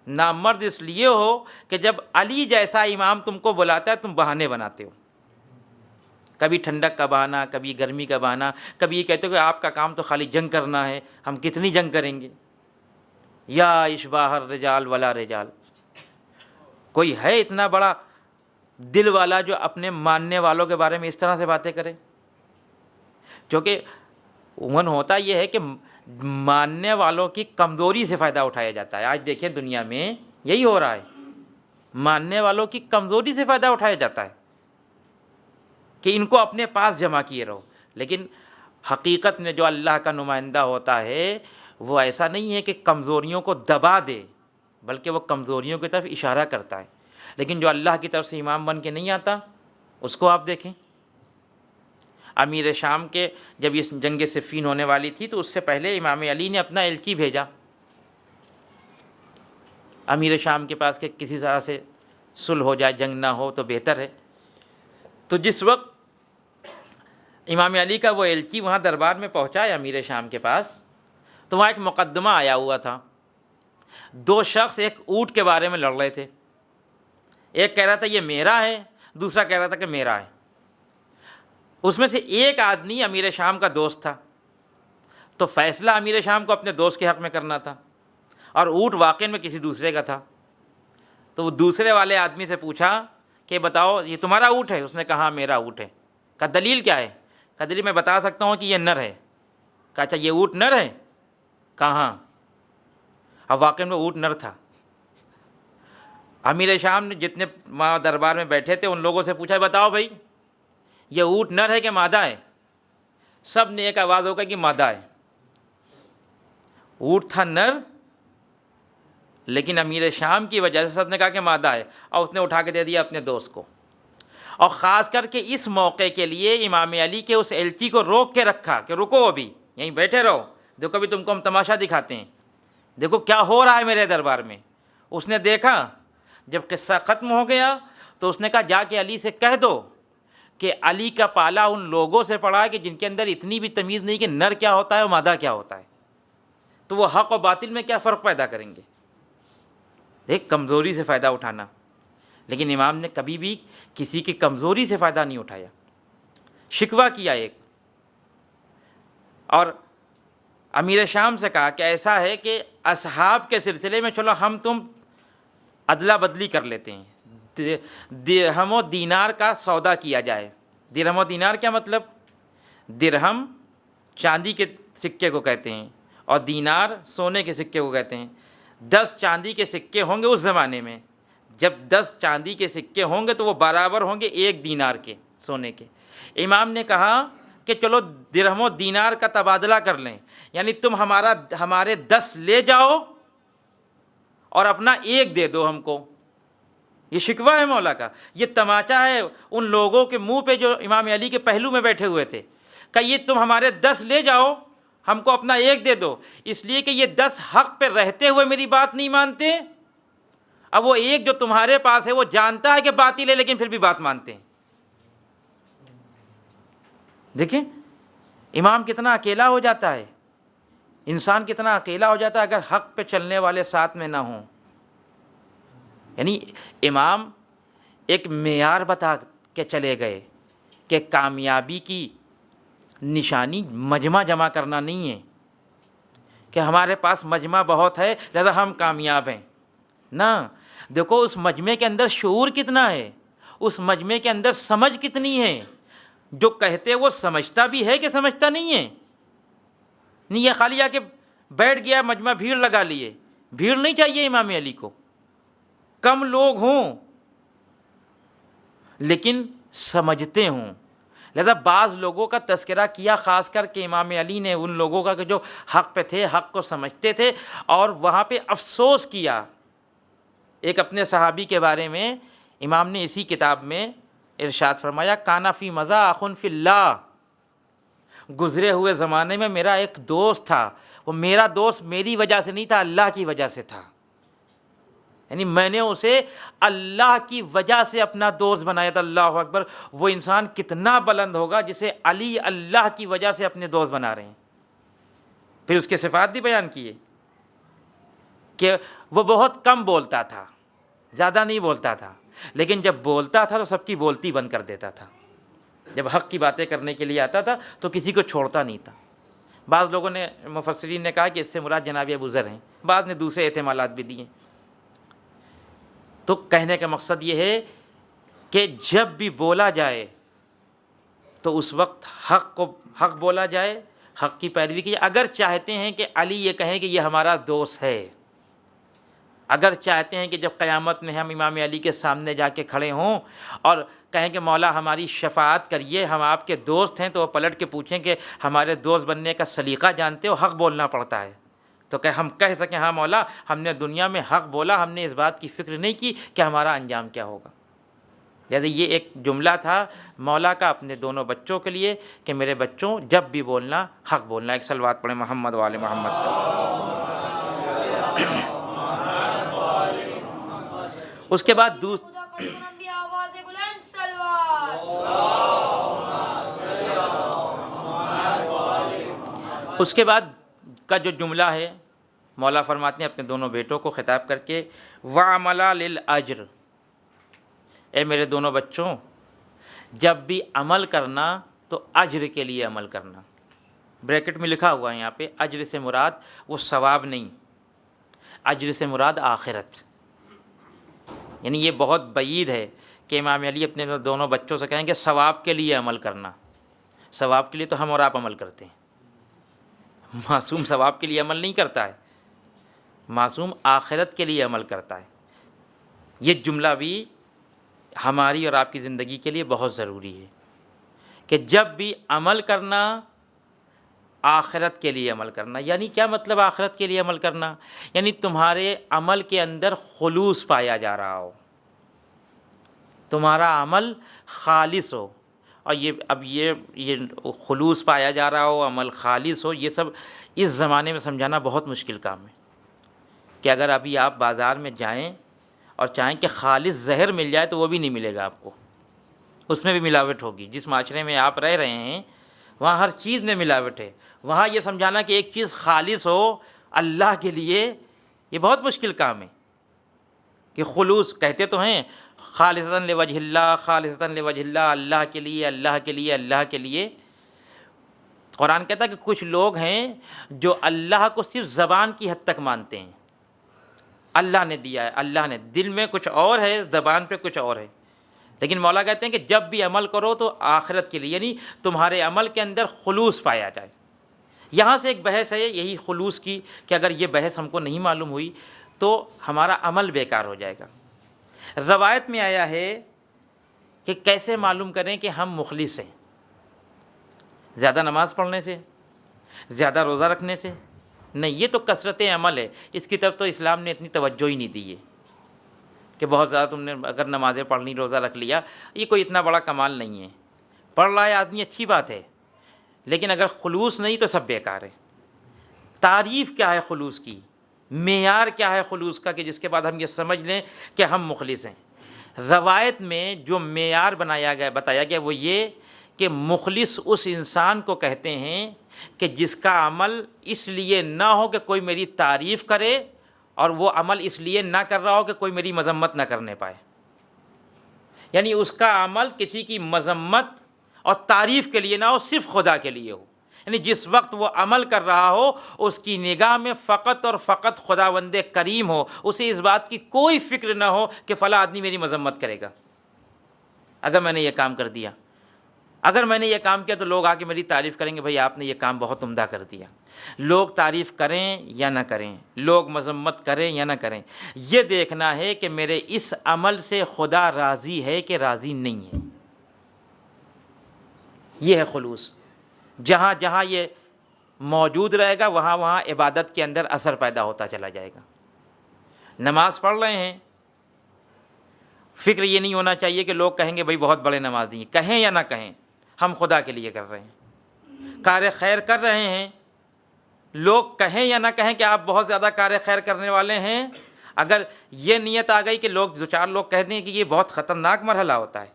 نامرد اس لیے ہو کہ جب علی جیسا امام تم کو بلاتا ہے تم بہانے بناتے ہو، کبھی ٹھنڈک کا بہانہ، کبھی گرمی کا بہانہ، کبھی یہ کہتے ہو کہ آپ کا کام تو خالی جنگ کرنا ہے، ہم کتنی جنگ کریں گے۔ یا اشباہ الرجال ولا رجال، کوئی ہے اتنا بڑا دل والا جو اپنے ماننے والوں کے بارے میں اس طرح سے باتیں کرے؟ کیونکہ عموماً ہوتا یہ ہے کہ ماننے والوں کی کمزوری سے فائدہ اٹھایا جاتا ہے۔ آج دیکھیں دنیا میں یہی ہو رہا ہے، ماننے والوں کی کمزوری سے فائدہ اٹھایا جاتا ہے کہ ان کو اپنے پاس جمع کیے رہو، لیکن حقیقت میں جو اللہ کا نمائندہ ہوتا ہے وہ ایسا نہیں ہے کہ کمزوریوں کو دبا دے، بلکہ وہ کمزوریوں کی طرف اشارہ کرتا ہے۔ لیکن جو اللہ کی طرف سے امام بن کے نہیں آتا اس کو آپ دیکھیں۔ امیر شام کے جب یہ جنگ صفین ہونے والی تھی تو اس سے پہلے امام علی نے اپنا ایلچی بھیجا امیر شام کے پاس کہ کسی طرح سے صلح ہو جائے، جنگ نہ ہو تو بہتر ہے۔ تو جس وقت امام علی کا وہ ایلچی وہاں دربار میں پہنچا ہے امیر شام کے پاس، تو وہاں ایک مقدمہ آیا ہوا تھا۔ دو شخص ایک اونٹ کے بارے میں لڑ رہے تھے، ایک کہہ رہا تھا یہ میرا ہے، دوسرا کہہ رہا تھا کہ میرا ہے۔ اس میں سے ایک آدمی امیر شام کا دوست تھا، تو فیصلہ امیر شام کو اپنے دوست کے حق میں کرنا تھا، اور اونٹ واقع میں کسی دوسرے کا تھا۔ تو وہ دوسرے والے آدمی سے پوچھا کہ بتاؤ یہ تمہارا اونٹ ہے؟ اس نے کہا میرا اونٹ ہے۔ کہا دلیل کیا ہے؟ کہا دلیل میں بتا سکتا ہوں کہ یہ نر ہے۔ کہا اچھا یہ اونٹ نر ہے؟ کہا ہاں۔ اب واقع میں اونٹ نر تھا۔ امیر شام نے جتنے وہاں دربار میں بیٹھے تھے ان لوگوں سے پوچھا بتاؤ بھائی یہ اونٹ نر ہے کہ مادہ ہے؟ سب نے ایک آواز ہو گئی کہ مادہ ہے۔ اونٹ تھا نر، لیکن امیر شام کی وجہ سے سب نے کہا کہ مادہ ہے، اور اس نے اٹھا کے دے دیا اپنے دوست کو۔ اور خاص کر کے اس موقع کے لیے امام علی کے اس ایلچی کو روک کے رکھا کہ رکو ابھی یہیں بیٹھے رہو، دیکھو ابھی تم کو ہم تماشا دکھاتے ہیں، دیکھو کیا ہو رہا ہے میرے دربار میں۔ اس نے دیکھا، جب قصہ ختم ہو گیا تو اس نے کہا جا کے علی سے کہہ دو کہ علی کا پالا ان لوگوں سے پڑا ہے کہ جن کے اندر اتنی بھی تمیز نہیں کہ نر کیا ہوتا ہے اور مادہ کیا ہوتا ہے، تو وہ حق و باطل میں کیا فرق پیدا کریں گے۔ ایک کمزوری سے فائدہ اٹھانا، لیکن امام نے کبھی بھی کسی کی کمزوری سے فائدہ نہیں اٹھایا، شکوہ کیا ایک۔ اور امیر شام سے کہا کہ ایسا ہے کہ اصحاب کے سلسلے میں چلو ہم تم ادلا بدلی کر لیتے ہیں، درہم و دینار کا سودا کیا جائے۔ درہم و دینار کیا مطلب؟ درہم چاندی کے سکے کو کہتے ہیں اور دینار سونے کے سکے کو کہتے ہیں۔ 10 چاندی کے سکے ہوں گے اس زمانے میں، جب 10 چاندی کے سکے ہوں گے تو وہ برابر ہوں گے 1 دینار کے سونے کے۔ امام نے کہا کہ چلو درہم و دینار کا تبادلہ کر لیں، یعنی تم ہمارے 10 لے جاؤ اور اپنا 1 دے دو ہم کو۔ یہ شکوہ ہے مولا کا، یہ تماچا ہے ان لوگوں کے منہ پہ جو امام علی کے پہلو میں بیٹھے ہوئے تھے کہ یہ تم ہمارے 10 لے جاؤ، ہم کو اپنا 1 دے دو، اس لیے کہ یہ 10 حق پہ رہتے ہوئے میری بات نہیں مانتے، اب وہ 1 جو تمہارے پاس ہے وہ جانتا ہے کہ باطل ہے لیکن پھر بھی بات مانتے ہیں۔ دیکھیں امام کتنا اکیلا ہو جاتا ہے، انسان کتنا اکیلا ہو جاتا ہے اگر حق پہ چلنے والے ساتھ میں نہ ہوں۔ یعنی امام ایک معیار بتا کے چلے گئے کہ کامیابی کی نشانی مجمع جمع کرنا نہیں ہے کہ ہمارے پاس مجمع بہت ہے لہذا ہم کامیاب ہیں، نہ، دیکھو اس مجمع کے اندر شعور کتنا ہے، اس مجمع کے اندر سمجھ کتنی ہے، جو کہتے وہ سمجھتا بھی ہے کہ سمجھتا نہیں ہے۔ نہیں یہ خالی آ کے بیٹھ گیا مجمع بھیڑ لگا لیے، بھیڑ نہیں چاہیے امام علی کو، کم لوگ ہوں لیکن سمجھتے ہوں۔ لہذا بعض لوگوں کا تذکرہ کیا خاص کر کے امام علی نے ان لوگوں کا کہ جو حق پہ تھے، حق کو سمجھتے تھے، اور وہاں پہ افسوس کیا۔ ایک اپنے صحابی کے بارے میں امام نے اسی کتاب میں ارشاد فرمایا کانا فی مزا اخن فی اللہ، گزرے ہوئے زمانے میں میرا ایک دوست تھا، وہ میرا دوست میری وجہ سے نہیں تھا، اللہ کی وجہ سے تھا، یعنی میں نے اسے اللہ کی وجہ سے اپنا دوست بنایا تھا۔ اللہ اکبر، وہ انسان کتنا بلند ہوگا جسے علی اللہ کی وجہ سے اپنے دوست بنا رہے ہیں۔ پھر اس کے صفات بھی بیان کیے کہ وہ بہت کم بولتا تھا، زیادہ نہیں بولتا تھا، لیکن جب بولتا تھا تو سب کی بولتی بند کر دیتا تھا، جب حق کی باتیں کرنے کے لیے آتا تھا تو کسی کو چھوڑتا نہیں تھا۔ بعض لوگوں نے مفسرین نے کہا کہ اس سے مراد جناب ابو ذر ہیں، بعض نے دوسرے احتمالات بھی دیے۔ تو کہنے کا مقصد یہ ہے کہ جب بھی بولا جائے تو اس وقت حق بولا جائے، حق کی پیروی کی جائے۔ اگر چاہتے ہیں کہ علی یہ کہیں کہ یہ ہمارا دوست ہے، اگر چاہتے ہیں کہ جب قیامت میں ہم امام علی کے سامنے جا کے کھڑے ہوں اور کہیں کہ مولا ہماری شفاعت کریے، ہم آپ کے دوست ہیں، تو وہ پلٹ کے پوچھیں کہ ہمارے دوست بننے کا سلیقہ جانتے ہو؟ حق بولنا پڑتا ہے، تو کہ ہم کہہ سکیں ہاں مولا ہم نے دنیا میں حق بولا، ہم نے اس بات کی فکر نہیں کی کہ ہمارا انجام کیا ہوگا۔ لہٰذا یہ ایک جملہ تھا مولا کا اپنے دونوں بچوں کے لیے کہ میرے بچوں جب بھی بولنا حق بولنا۔ ایک صلوات پڑھیں محمد وآل محمد پر۔ اس کے بعد اس کے بعد کا جو جملہ ہے مولا فرماتے ہیں اپنے دونوں بیٹوں کو خطاب کر کے وَعَمَلَا لِلْأَجْرِ، اے میرے دونوں بچوں جب بھی عمل کرنا تو اجر کے لیے عمل کرنا۔ بریکٹ میں لکھا ہوا ہے یہاں پہ اجر سے مراد وہ ثواب نہیں، اجر سے مراد آخرت۔ یعنی یہ بہت بعید ہے کہ امام علی اپنے دونوں بچوں سے کہیں گے ثواب کے لیے عمل کرنا۔ ثواب کے لیے تو ہم اور آپ عمل کرتے ہیں، معصوم ثواب کے لیے عمل نہیں کرتا ہے، معصوم آخرت کے لیے عمل کرتا ہے۔ یہ جملہ بھی ہماری اور آپ کی زندگی کے لیے بہت ضروری ہے کہ جب بھی عمل کرنا آخرت کے لیے عمل کرنا۔ یعنی کیا مطلب آخرت کے لیے عمل کرنا؟ یعنی تمہارے عمل کے اندر خلوص پایا جا رہا ہو، تمہارا عمل خالص ہو۔ اور یہ خلوص پایا جا رہا ہو، عمل خالص ہو، یہ سب اس زمانے میں سمجھانا بہت مشکل کام ہے کہ اگر ابھی آپ بازار میں جائیں اور چاہیں کہ خالص زہر مل جائے تو وہ بھی نہیں ملے گا آپ کو، اس میں بھی ملاوٹ ہوگی۔ جس معاشرے میں آپ رہ رہے ہیں وہاں ہر چیز میں ملاوٹ ہے، وہاں یہ سمجھانا کہ ایک چیز خالص ہو اللہ کے لیے یہ بہت مشکل کام ہے کہ خلوص کہتے تو ہیں خالصتاً لوجہ اللہ، خالصتاً لوجہ اللہ، اللہ کے لیے، اللہ کے لیے، اللہ کے لیے۔ قرآن کہتا ہے کہ کچھ لوگ ہیں جو اللہ کو صرف زبان کی حد تک مانتے ہیں، اللہ نے دیا ہے، اللہ نے، دل میں کچھ اور ہے، زبان پہ کچھ اور ہے۔ لیکن مولا کہتے ہیں کہ جب بھی عمل کرو تو آخرت کے لیے، یعنی تمہارے عمل کے اندر خلوص پایا جائے۔ یہاں سے ایک بحث ہے یہی خلوص کی کہ اگر یہ بحث ہم کو نہیں معلوم ہوئی تو ہمارا عمل بیکار ہو جائے گا۔ روایت میں آیا ہے کہ کیسے معلوم کریں کہ ہم مخلص ہیں؟ زیادہ نماز پڑھنے سے، زیادہ روزہ رکھنے سے نہیں، یہ تو کثرت عمل ہے، اس کی طرف تو اسلام نے اتنی توجہ ہی نہیں دی ہے کہ بہت زیادہ تم نے اگر نمازیں پڑھ لی، روزہ رکھ لیا، یہ کوئی اتنا بڑا کمال نہیں ہے۔ پڑھ رہا ہے آدمی اچھی بات ہے، لیکن اگر خلوص نہیں تو سب بیکار ہے۔ تعریف کیا ہے خلوص کی، معیار کیا ہے خلوص کا کہ جس کے بعد ہم یہ سمجھ لیں کہ ہم مخلص ہیں؟ روایت میں جو معیار بتایا گیا وہ یہ کہ مخلص اس انسان کو کہتے ہیں کہ جس کا عمل اس لیے نہ ہو کہ کوئی میری تعریف کرے، اور وہ عمل اس لیے نہ کر رہا ہو کہ کوئی میری مذمت نہ کرنے پائے۔ یعنی اس کا عمل کسی کی مذمت اور تعریف کے لیے نہ ہو، صرف خدا کے لیے ہو۔ یعنی جس وقت وہ عمل کر رہا ہو اس کی نگاہ میں فقط اور فقط خداوند کریم ہو، اسے اس بات کی کوئی فکر نہ ہو کہ فلاں آدمی میری مذمت کرے گا اگر میں نے یہ کام کر دیا۔ اگر میں نے یہ کام کیا تو لوگ آ کے میری تعریف کریں گے، بھائی آپ نے یہ کام بہت عمدہ کر دیا۔ لوگ تعریف کریں یا نہ کریں، لوگ مذمت کریں یا نہ کریں، یہ دیکھنا ہے کہ میرے اس عمل سے خدا راضی ہے کہ راضی نہیں ہے۔ یہ ہے خلوص۔ جہاں جہاں یہ موجود رہے گا وہاں وہاں عبادت کے اندر اثر پیدا ہوتا چلا جائے گا۔ نماز پڑھ رہے ہیں، فکر یہ نہیں ہونا چاہیے کہ لوگ کہیں گے بھائی بہت بڑے نمازی ہیں، کہیں یا نہ کہیں ہم خدا کے لیے کر رہے ہیں۔ کار خیر کر رہے ہیں، لوگ کہیں یا نہ کہیں کہ آپ بہت زیادہ کار خیر کرنے والے ہیں، اگر یہ نیت آ گئی کہ لوگ دو چار لوگ کہہ دیں کہ یہ بہت خطرناک مرحلہ ہوتا ہے۔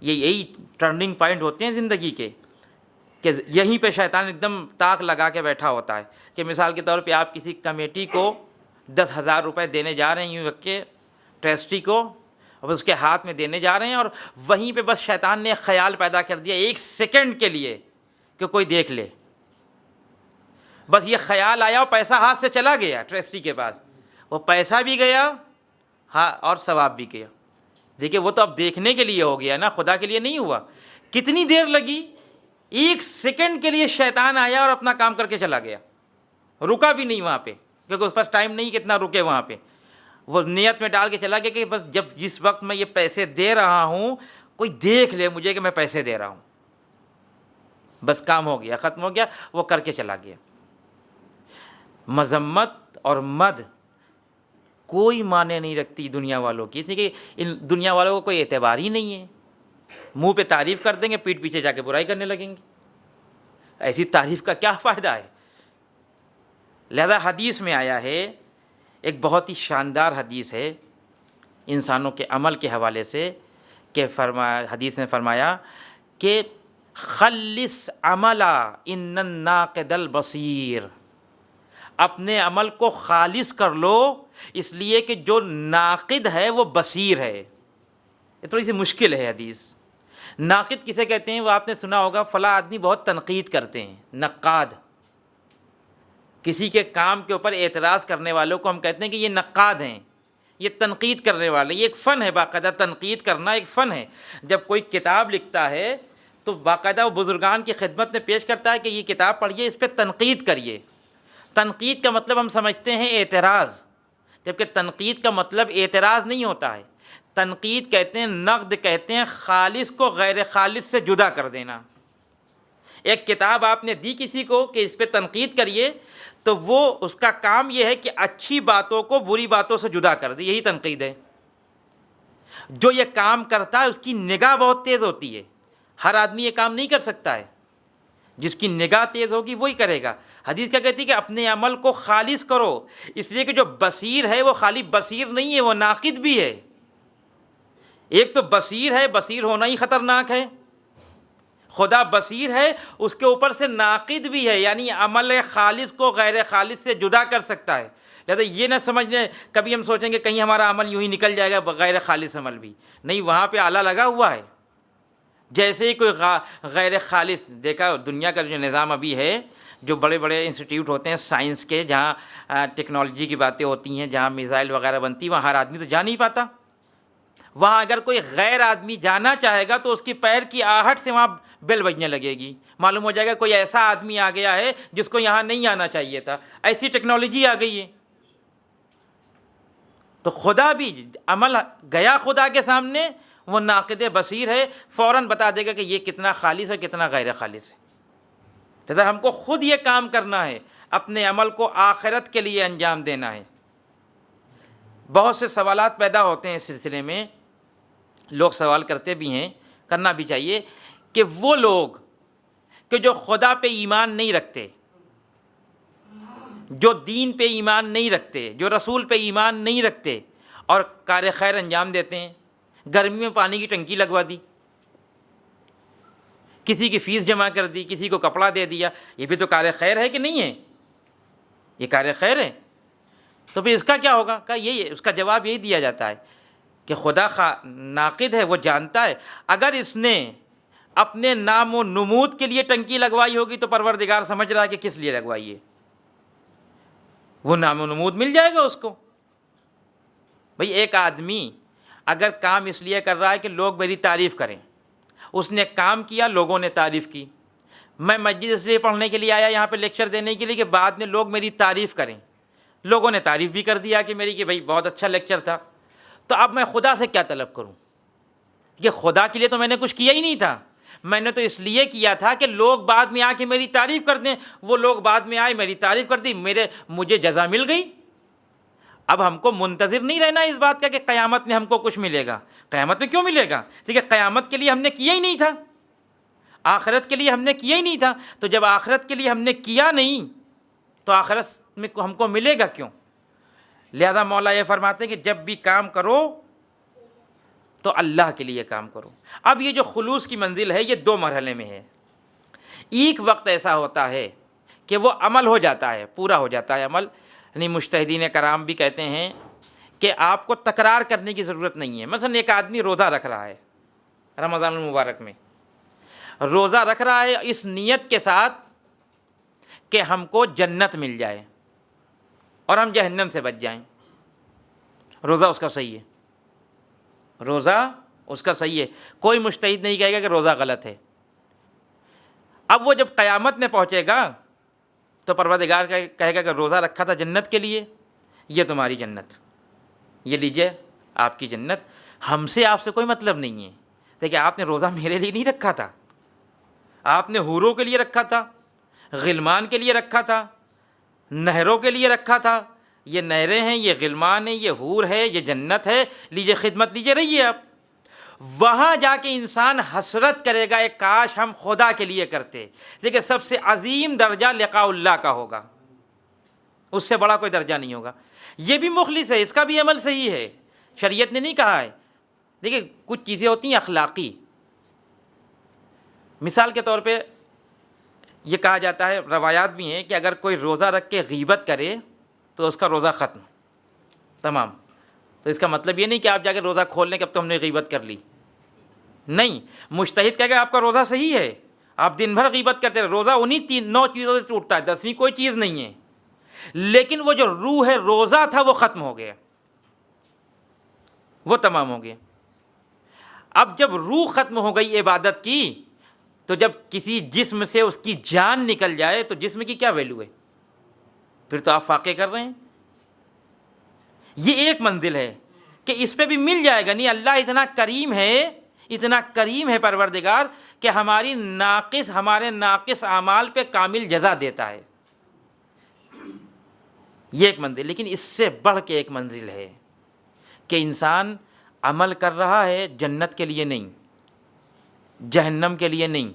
یہی ٹرننگ پوائنٹ ہوتے ہیں زندگی کے کہ یہیں پہ شیطان ایک دم طاق لگا کے بیٹھا ہوتا ہے کہ مثال کے طور پہ آپ کسی کمیٹی کو 10,000 روپے دینے جا رہے ہیں، یوں رکھ کے ٹرسٹی کو، اور اس کے ہاتھ میں دینے جا رہے ہیں، اور وہیں پہ بس شیطان نے ایک خیال پیدا کر دیا ایک سیکنڈ کے لیے کہ کوئی دیکھ لے۔ بس یہ خیال آیا اور پیسہ ہاتھ سے چلا گیا ٹرسٹی کے پاس، وہ پیسہ بھی گیا ہاں اور ثواب بھی گیا۔ دیکھیے وہ تو اب دیکھنے کے لیے ہو گیا نا، خدا کے لیے نہیں ہوا۔ کتنی دیر لگی؟ ایک سیکنڈ کے لیے شیطان آیا اور اپنا کام کر کے چلا گیا، رکا بھی نہیں وہاں پہ، کیونکہ اس پر ٹائم نہیں کتنا رکے وہاں پہ۔ وہ نیت میں ڈال کے چلا گیا کہ بس جس وقت میں یہ پیسے دے رہا ہوں کوئی دیکھ لے مجھے کہ میں پیسے دے رہا ہوں، بس کام ہو گیا، ختم ہو گیا، وہ کر کے چلا گیا۔ مذمت اور مد کوئی معنی نہیں رکھتی دنیا والوں کی، اس لیے کہ ان دنیا والوں کو کوئی اعتبار ہی نہیں ہے، منہ پہ تعریف کر دیں گے، پیٹھ پیچھے جا کے برائی کرنے لگیں گے، ایسی تعریف کا کیا فائدہ ہے؟ لہذا حدیث میں آیا ہے، ایک بہت ہی شاندار حدیث ہے انسانوں کے عمل کے حوالے سے، کہ حدیث نے فرمایا کہ خلص عملا ان الناقد البصیر، اپنے عمل کو خالص کر لو، اس لیے کہ جو ناقد ہے وہ بصیر ہے۔ یہ تھوڑی سی مشکل ہے حدیث۔ ناقد کسے کہتے ہیں؟ وہ آپ نے سنا ہوگا، فلاں آدمی بہت تنقید کرتے ہیں، نقاد، کسی کے کام کے اوپر اعتراض کرنے والوں کو ہم کہتے ہیں کہ یہ نقاد ہیں، یہ تنقید کرنے والے، یہ ایک فن ہے، باقاعدہ تنقید کرنا ایک فن ہے۔ جب کوئی کتاب لکھتا ہے تو باقاعدہ وہ بزرگان کی خدمت میں پیش کرتا ہے کہ یہ کتاب پڑھیے، اس پہ تنقید کریے۔ تنقید کا مطلب ہم سمجھتے ہیں اعتراض، جبکہ تنقید کا مطلب اعتراض نہیں ہوتا ہے۔ تنقید کہتے ہیں، نقد کہتے ہیں خالص کو غیر خالص سے جدا کر دینا۔ ایک کتاب آپ نے دی کسی کو کہ اس پہ تنقید کریے، تو وہ اس کا کام یہ ہے کہ اچھی باتوں کو بری باتوں سے جدا کر دے، یہی تنقید ہے۔ جو یہ کام کرتا ہے اس کی نگاہ بہت تیز ہوتی ہے، ہر آدمی یہ کام نہیں کر سکتا ہے، جس کی نگاہ تیز ہوگی وہی کرے گا۔ حدیث کیا کہتی ہے کہ اپنے عمل کو خالص کرو، اس لیے کہ جو بصیر ہے وہ خالی بصیر نہیں ہے، وہ ناقد بھی ہے۔ ایک تو بصیر ہے، بصیر ہونا ہی خطرناک ہے، خدا بصیر ہے، اس کے اوپر سے ناقد بھی ہے، یعنی عمل خالص کو غیر خالص سے جدا کر سکتا ہے۔ لہذا یہ نہ سمجھیں، کبھی ہم سوچیں کہ کہیں ہمارا عمل یوں ہی نکل جائے گا غیر خالص عمل بھی نہیں، وہاں پہ آلہ لگا ہوا ہے۔ جیسے ہی کوئی غیر خالص، دیکھا دنیا کا جو نظام ابھی ہے، جو بڑے بڑے انسٹیٹیوٹ ہوتے ہیں سائنس کے، جہاں ٹیکنالوجی کی باتیں ہوتی ہیں، جہاں میزائل وغیرہ بنتی ہیں، وہاں ہر آدمی تو جا نہیں پاتا۔ وہاں اگر کوئی غیر آدمی جانا چاہے گا تو اس کی پیر کی آہٹ سے وہاں بیل بجنے لگے گی، معلوم ہو جائے گا کوئی ایسا آدمی آ گیا ہے جس کو یہاں نہیں آنا چاہیے تھا، ایسی ٹیکنالوجی آ گئی ہے۔ تو خدا بھی عمل گیا خدا کے سامنے، وہ ناقد بصیر ہے، فوراً بتا دے گا کہ یہ کتنا خالص ہے کتنا غیر خالص ہے۔ لہذا ہم کو خود یہ کام کرنا ہے، اپنے عمل کو آخرت کے لیے انجام دینا ہے۔ بہت سے سوالات پیدا ہوتے ہیں اس سلسلے میں، لوگ سوال کرتے بھی ہیں، کرنا بھی چاہیے، کہ وہ لوگ کہ جو خدا پہ ایمان نہیں رکھتے، جو دین پہ ایمان نہیں رکھتے، جو رسول پہ ایمان نہیں رکھتے اور کار خیر انجام دیتے ہیں، گرمی میں پانی کی ٹنکی لگوا دی، کسی کی فیس جمع کر دی، کسی کو کپڑا دے دیا، یہ بھی تو کار خیر ہے کہ نہیں ہے؟ یہ کار خیر ہے۔ تو پھر اس کا کیا ہوگا؟ کہ یہی ہے، اس کا جواب یہی دیا جاتا ہے کہ خدا ناقد ہے، وہ جانتا ہے، اگر اس نے اپنے نام و نمود کے لیے ٹنکی لگوائی ہوگی تو پروردگار سمجھ رہا ہے کہ کس لیے لگوائی ہے، وہ نام و نمود مل جائے گا اس کو۔ بھئی ایک آدمی اگر کام اس لیے کر رہا ہے کہ لوگ میری تعریف کریں، اس نے کام کیا، لوگوں نے تعریف کی، میں مسجد اس لیے پڑھنے کے لیے آیا یہاں پہ لیکچر دینے کے لیے کہ بعد میں لوگ میری تعریف کریں، لوگوں نے تعریف بھی کر دیا کہ میری، کہ بھئی بہت اچھا لیکچر تھا، تو اب میں خدا سے کیا طلب کروں؟ کہ خدا کے لیے تو میں نے کچھ کیا ہی نہیں تھا، میں نے تو اس لیے کیا تھا کہ لوگ بعد میں آ کے میری تعریف کر دیں، وہ لوگ بعد میں آئے میری تعریف کر دی، مجھے جزا مل گئی۔ اب ہم کو منتظر نہیں رہنا اس بات کا کہ قیامت میں ہم کو کچھ ملے گا۔ قیامت میں کیوں ملے گا؟ کیونکہ قیامت کے لیے ہم نے کیا ہی نہیں تھا، آخرت کے لیے ہم نے کیا ہی نہیں تھا، تو جب آخرت کے لیے ہم نے کیا نہیں تو آخرت میں ہم کو ملے گا کیوں؟ لہذا مولا یہ فرماتے ہیں کہ جب بھی کام کرو تو اللہ کے لیے کام کرو۔ اب یہ جو خلوص کی منزل ہے یہ دو مرحلے میں ہے۔ ایک وقت ایسا ہوتا ہے کہ وہ عمل ہو جاتا ہے، پورا ہو جاتا ہے عمل، یعنی مجتہدین کرام بھی کہتے ہیں کہ آپ کو تکرار کرنے کی ضرورت نہیں ہے۔ مثلا ایک آدمی روزہ رکھ رہا ہے رمضان المبارک میں، روزہ رکھ رہا ہے اس نیت کے ساتھ کہ ہم کو جنت مل جائے اور ہم جہنم سے بچ جائیں، روزہ اس کا صحیح ہے، روزہ اس کا صحیح ہے، کوئی مجتہد نہیں کہے گا کہ روزہ غلط ہے۔ اب وہ جب قیامت میں پہنچے گا تو پروردگار کہے گا کہ روزہ رکھا تھا جنت کے لیے، یہ تمہاری جنت، یہ لیجئے آپ کی جنت، ہم سے آپ سے کوئی مطلب نہیں ہے، دیکھیں آپ نے روزہ میرے لیے نہیں رکھا تھا، آپ نے حوروں کے لیے رکھا تھا، غلمان کے لیے رکھا تھا، نہروں کے لیے رکھا تھا، یہ نہریں ہیں، یہ غلمان ہیں، یہ حور ہے، یہ جنت ہے، لیجیے خدمت لیجیے، رہیے آپ۔ وہاں جا کے انسان حسرت کرے گا ایک کاش ہم خدا کے لیے کرتے، لیکن سب سے عظیم درجہ لقاء اللہ کا ہوگا، اس سے بڑا کوئی درجہ نہیں ہوگا۔ یہ بھی مخلص ہے، اس کا بھی عمل صحیح ہے، شریعت نے نہیں کہا ہے۔ دیکھیے کچھ چیزیں ہوتی ہیں اخلاقی، مثال کے طور پہ یہ کہا جاتا ہے، روایات بھی ہیں کہ اگر کوئی روزہ رکھ کے غیبت کرے تو اس کا روزہ ختم تمام۔ تو اس کا مطلب یہ نہیں کہ آپ جا کے روزہ کھول لیں کہ اب تو ہم نے غیبت کر لی، نہیں، مجتہد کہے گا آپ کا روزہ صحیح ہے، آپ دن بھر غیبت کرتے رہے، روزہ انہی 9 چیزوں سے ٹوٹتا ہے، 10ویں کوئی چیز نہیں ہے، لیکن وہ جو روح ہے روزہ تھا وہ ختم ہو گیا، وہ تمام ہو گیا۔ اب جب روح ختم ہو گئی عبادت کی، تو جب کسی جسم سے اس کی جان نکل جائے تو جسم کی کیا ویلیو ہے؟ پھر تو آپ فاقے کر رہے ہیں۔ یہ ایک منزل ہے کہ اس پہ بھی مل جائے گا، نہیں، اللہ اتنا کریم ہے، اتنا کریم ہے پروردگار کہ ہمارے ناقص اعمال پہ کامل جزا دیتا ہے۔ یہ ایک منزل، لیکن اس سے بڑھ کے ایک منزل ہے کہ انسان عمل کر رہا ہے جنت کے لیے نہیں، جہنم کے لیے نہیں،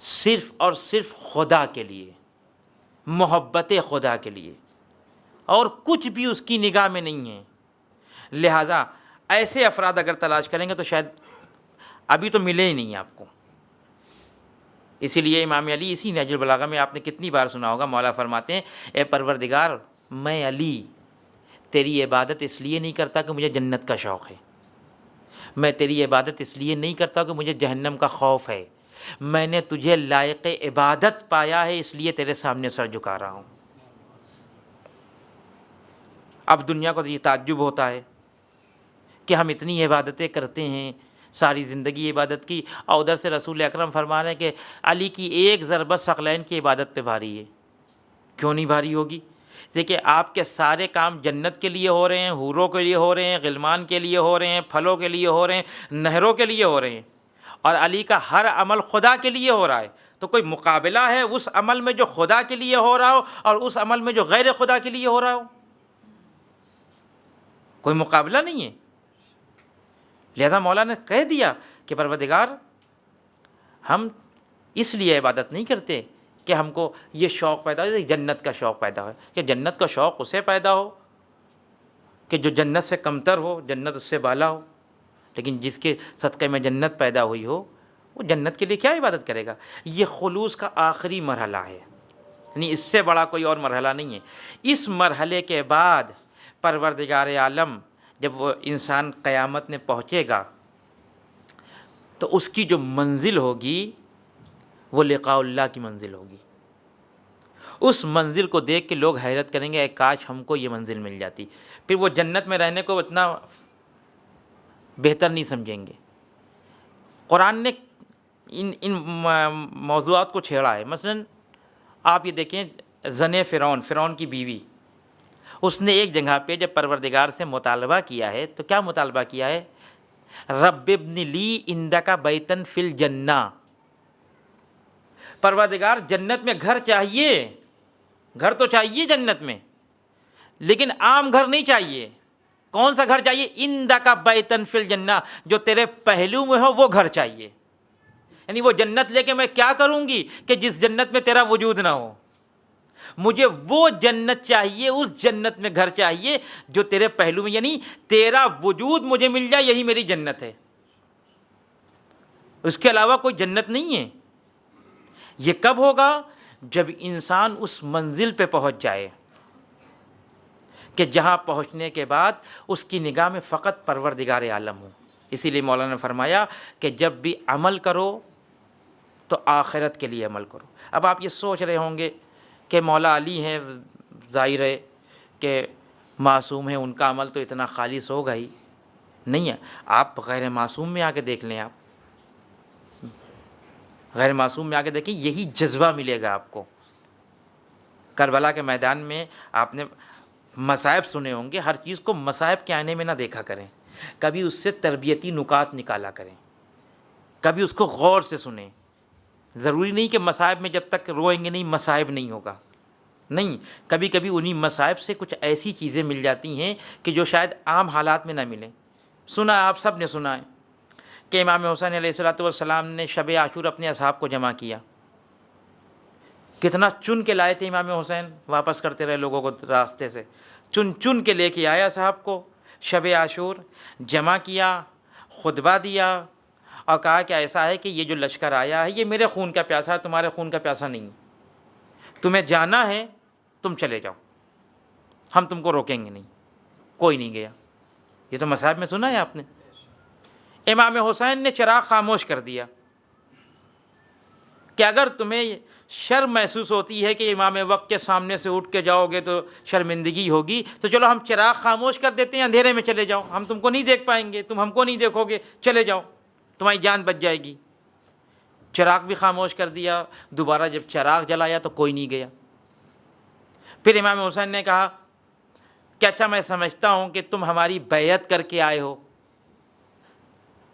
صرف اور صرف خدا کے لیے، محبت خدا کے لیے، اور کچھ بھی اس کی نگاہ میں نہیں ہے۔ لہٰذا ایسے افراد اگر تلاش کریں گے تو شاید ابھی تو ملے ہی نہیں آپ کو۔ اسی لیے امام علی اسی نہج البلاغہ میں آپ نے کتنی بار سنا ہوگا، مولا فرماتے ہیں اے پروردگار میں علی تیری عبادت اس لیے نہیں کرتا کہ مجھے جنت کا شوق ہے، میں تیری عبادت اس لیے نہیں کرتا کہ مجھے جہنم کا خوف ہے، میں نے تجھے لائق عبادت پایا ہے اس لیے تیرے سامنے سر جھکا رہا ہوں۔ اب دنیا کو تو یہ تعجب ہوتا ہے کہ ہم اتنی عبادتیں کرتے ہیں، ساری زندگی عبادت کی، اور ادھر سے رسول اکرم فرما رہے ہیں کہ علی کی ایک ضربت ثقلین کی عبادت پہ بھاری ہے۔ کیوں نہیں بھاری ہوگی؟ دیکھیں آپ کے سارے کام جنت کے لیے ہو رہے ہیں، حوروں کے لیے ہو رہے ہیں، غلمان کے لیے ہو رہے ہیں، پھلوں کے لیے ہو رہے ہیں، نہروں کے لیے ہو رہے ہیں، اور علی کا ہر عمل خدا کے لیے ہو رہا ہے۔ تو کوئی مقابلہ ہے اس عمل میں جو خدا کے لیے ہو رہا ہو اور اس عمل میں جو غیر خدا کے لیے ہو رہا ہو؟ کوئی مقابلہ نہیں ہے۔ لہذا مولا نے کہہ دیا کہ پروردگار ہم اس لیے عبادت نہیں کرتے کہ ہم کو یہ شوق پیدا ہو، جنت کا شوق پیدا ہو، کہ جنت کا شوق اسے پیدا ہو کہ جو جنت سے کمتر ہو، جنت اس سے بالا ہو، لیکن جس کے صدقے میں جنت پیدا ہوئی ہو وہ جنت کے لیے کیا عبادت کرے گا؟ یہ خلوص کا آخری مرحلہ ہے، یعنی اس سے بڑا کوئی اور مرحلہ نہیں ہے۔ اس مرحلے کے بعد پروردگار عالم جب وہ انسان قیامت میں پہنچے گا تو اس کی جو منزل ہوگی وہ لقاء اللہ کی منزل ہوگی۔ اس منزل کو دیکھ کے لوگ حیرت کریں گے، اے کاش ہم کو یہ منزل مل جاتی۔ پھر وہ جنت میں رہنے کو اتنا بہتر نہیں سمجھیں گے۔ قرآن نے ان موضوعات کو چھیڑا ہے۔ مثلا آپ یہ دیکھیں، زن فرعون کی بیوی، اس نے ایک جگہ پہ جب پروردگار سے مطالبہ کیا ہے تو کیا مطالبہ کیا ہے؟ رب ابن لی عندک بیتن فی الجنہ، پروردگار جنت میں گھر چاہیے، گھر تو چاہیے جنت میں، لیکن عام گھر نہیں چاہیے۔ کون سا گھر چاہیے؟ عندک بیتن فی الجنہ، جو تیرے پہلو میں ہو وہ گھر چاہیے۔ یعنی وہ جنت لے کے میں کیا کروں گی کہ جس جنت میں تیرا وجود نہ ہو؟ مجھے وہ جنت چاہیے، اس جنت میں گھر چاہیے جو تیرے پہلو میں، یعنی تیرا وجود مجھے مل جائے، یہی میری جنت ہے، اس کے علاوہ کوئی جنت نہیں ہے۔ یہ کب ہوگا؟ جب انسان اس منزل پہ پہنچ جائے کہ جہاں پہنچنے کے بعد اس کی نگاہ میں فقط پروردگار عالم ہو۔ اسی لیے مولانا نے فرمایا کہ جب بھی عمل کرو تو آخرت کے لیے عمل کرو۔ اب آپ یہ سوچ رہے ہوں گے کہ مولا علی ہیں، ظاہر ہے کہ معصوم ہیں، ان کا عمل تو اتنا خالص ہوگا ہی نہیں ہے۔ آپ غیر معصوم میں آ کے دیکھ لیں، آپ غیر معصوم میں آ کے دیکھیں، یہی جذبہ ملے گا آپ کو۔ کربلا کے میدان میں آپ نے مصائب سنے ہوں گے، ہر چیز کو مصائب کے آئینے میں نہ دیکھا کریں، کبھی اس سے تربیتی نکات نکالا کریں، کبھی اس کو غور سے سنیں۔ ضروری نہیں کہ مصائب میں جب تک روئیں گے نہیں مصائب نہیں ہوگا، نہیں، کبھی کبھی انہی مصائب سے کچھ ایسی چیزیں مل جاتی ہیں کہ جو شاید عام حالات میں نہ ملیں۔ سنا، آپ سب نے سنا ہے کہ امام حسین علیہ الصلوۃ والسلام نے شب عاشور اپنے اصحاب کو جمع کیا، کتنا چن کے لائے تھے امام حسین، واپس کرتے رہے لوگوں کو راستے سے، چن چن کے لے کے آیا صاحب کو، شب عاشور جمع کیا، خطبہ دیا اور کہا کہ ایسا ہے کہ یہ جو لشکر آیا ہے یہ میرے خون کا پیاسا ہے، تمہارے خون کا پیاسا نہیں ہے، تمہیں جانا ہے تم چلے جاؤ، ہم تم کو روکیں گے نہیں۔ کوئی نہیں گیا۔ یہ تو مصائب میں سنا ہے آپ نے۔ امام حسین نے چراغ خاموش کر دیا کہ اگر تمہیں شرم محسوس ہوتی ہے کہ امام وقت کے سامنے سے اٹھ کے جاؤ گے تو شرمندگی ہوگی، تو چلو ہم چراغ خاموش کر دیتے ہیں، اندھیرے میں چلے جاؤ، ہم تم کو نہیں دیکھ پائیں گے، تم ہم کو نہیں دیکھو گے، چلے جاؤ، تمہاری جان بچ جائے گی۔ چراغ بھی خاموش کر دیا۔ دوبارہ جب چراغ جلایا تو کوئی نہیں گیا۔ پھر امام حسین نے کہا کہ اچھا میں سمجھتا ہوں کہ تم ہماری بیعت کر کے آئے ہو،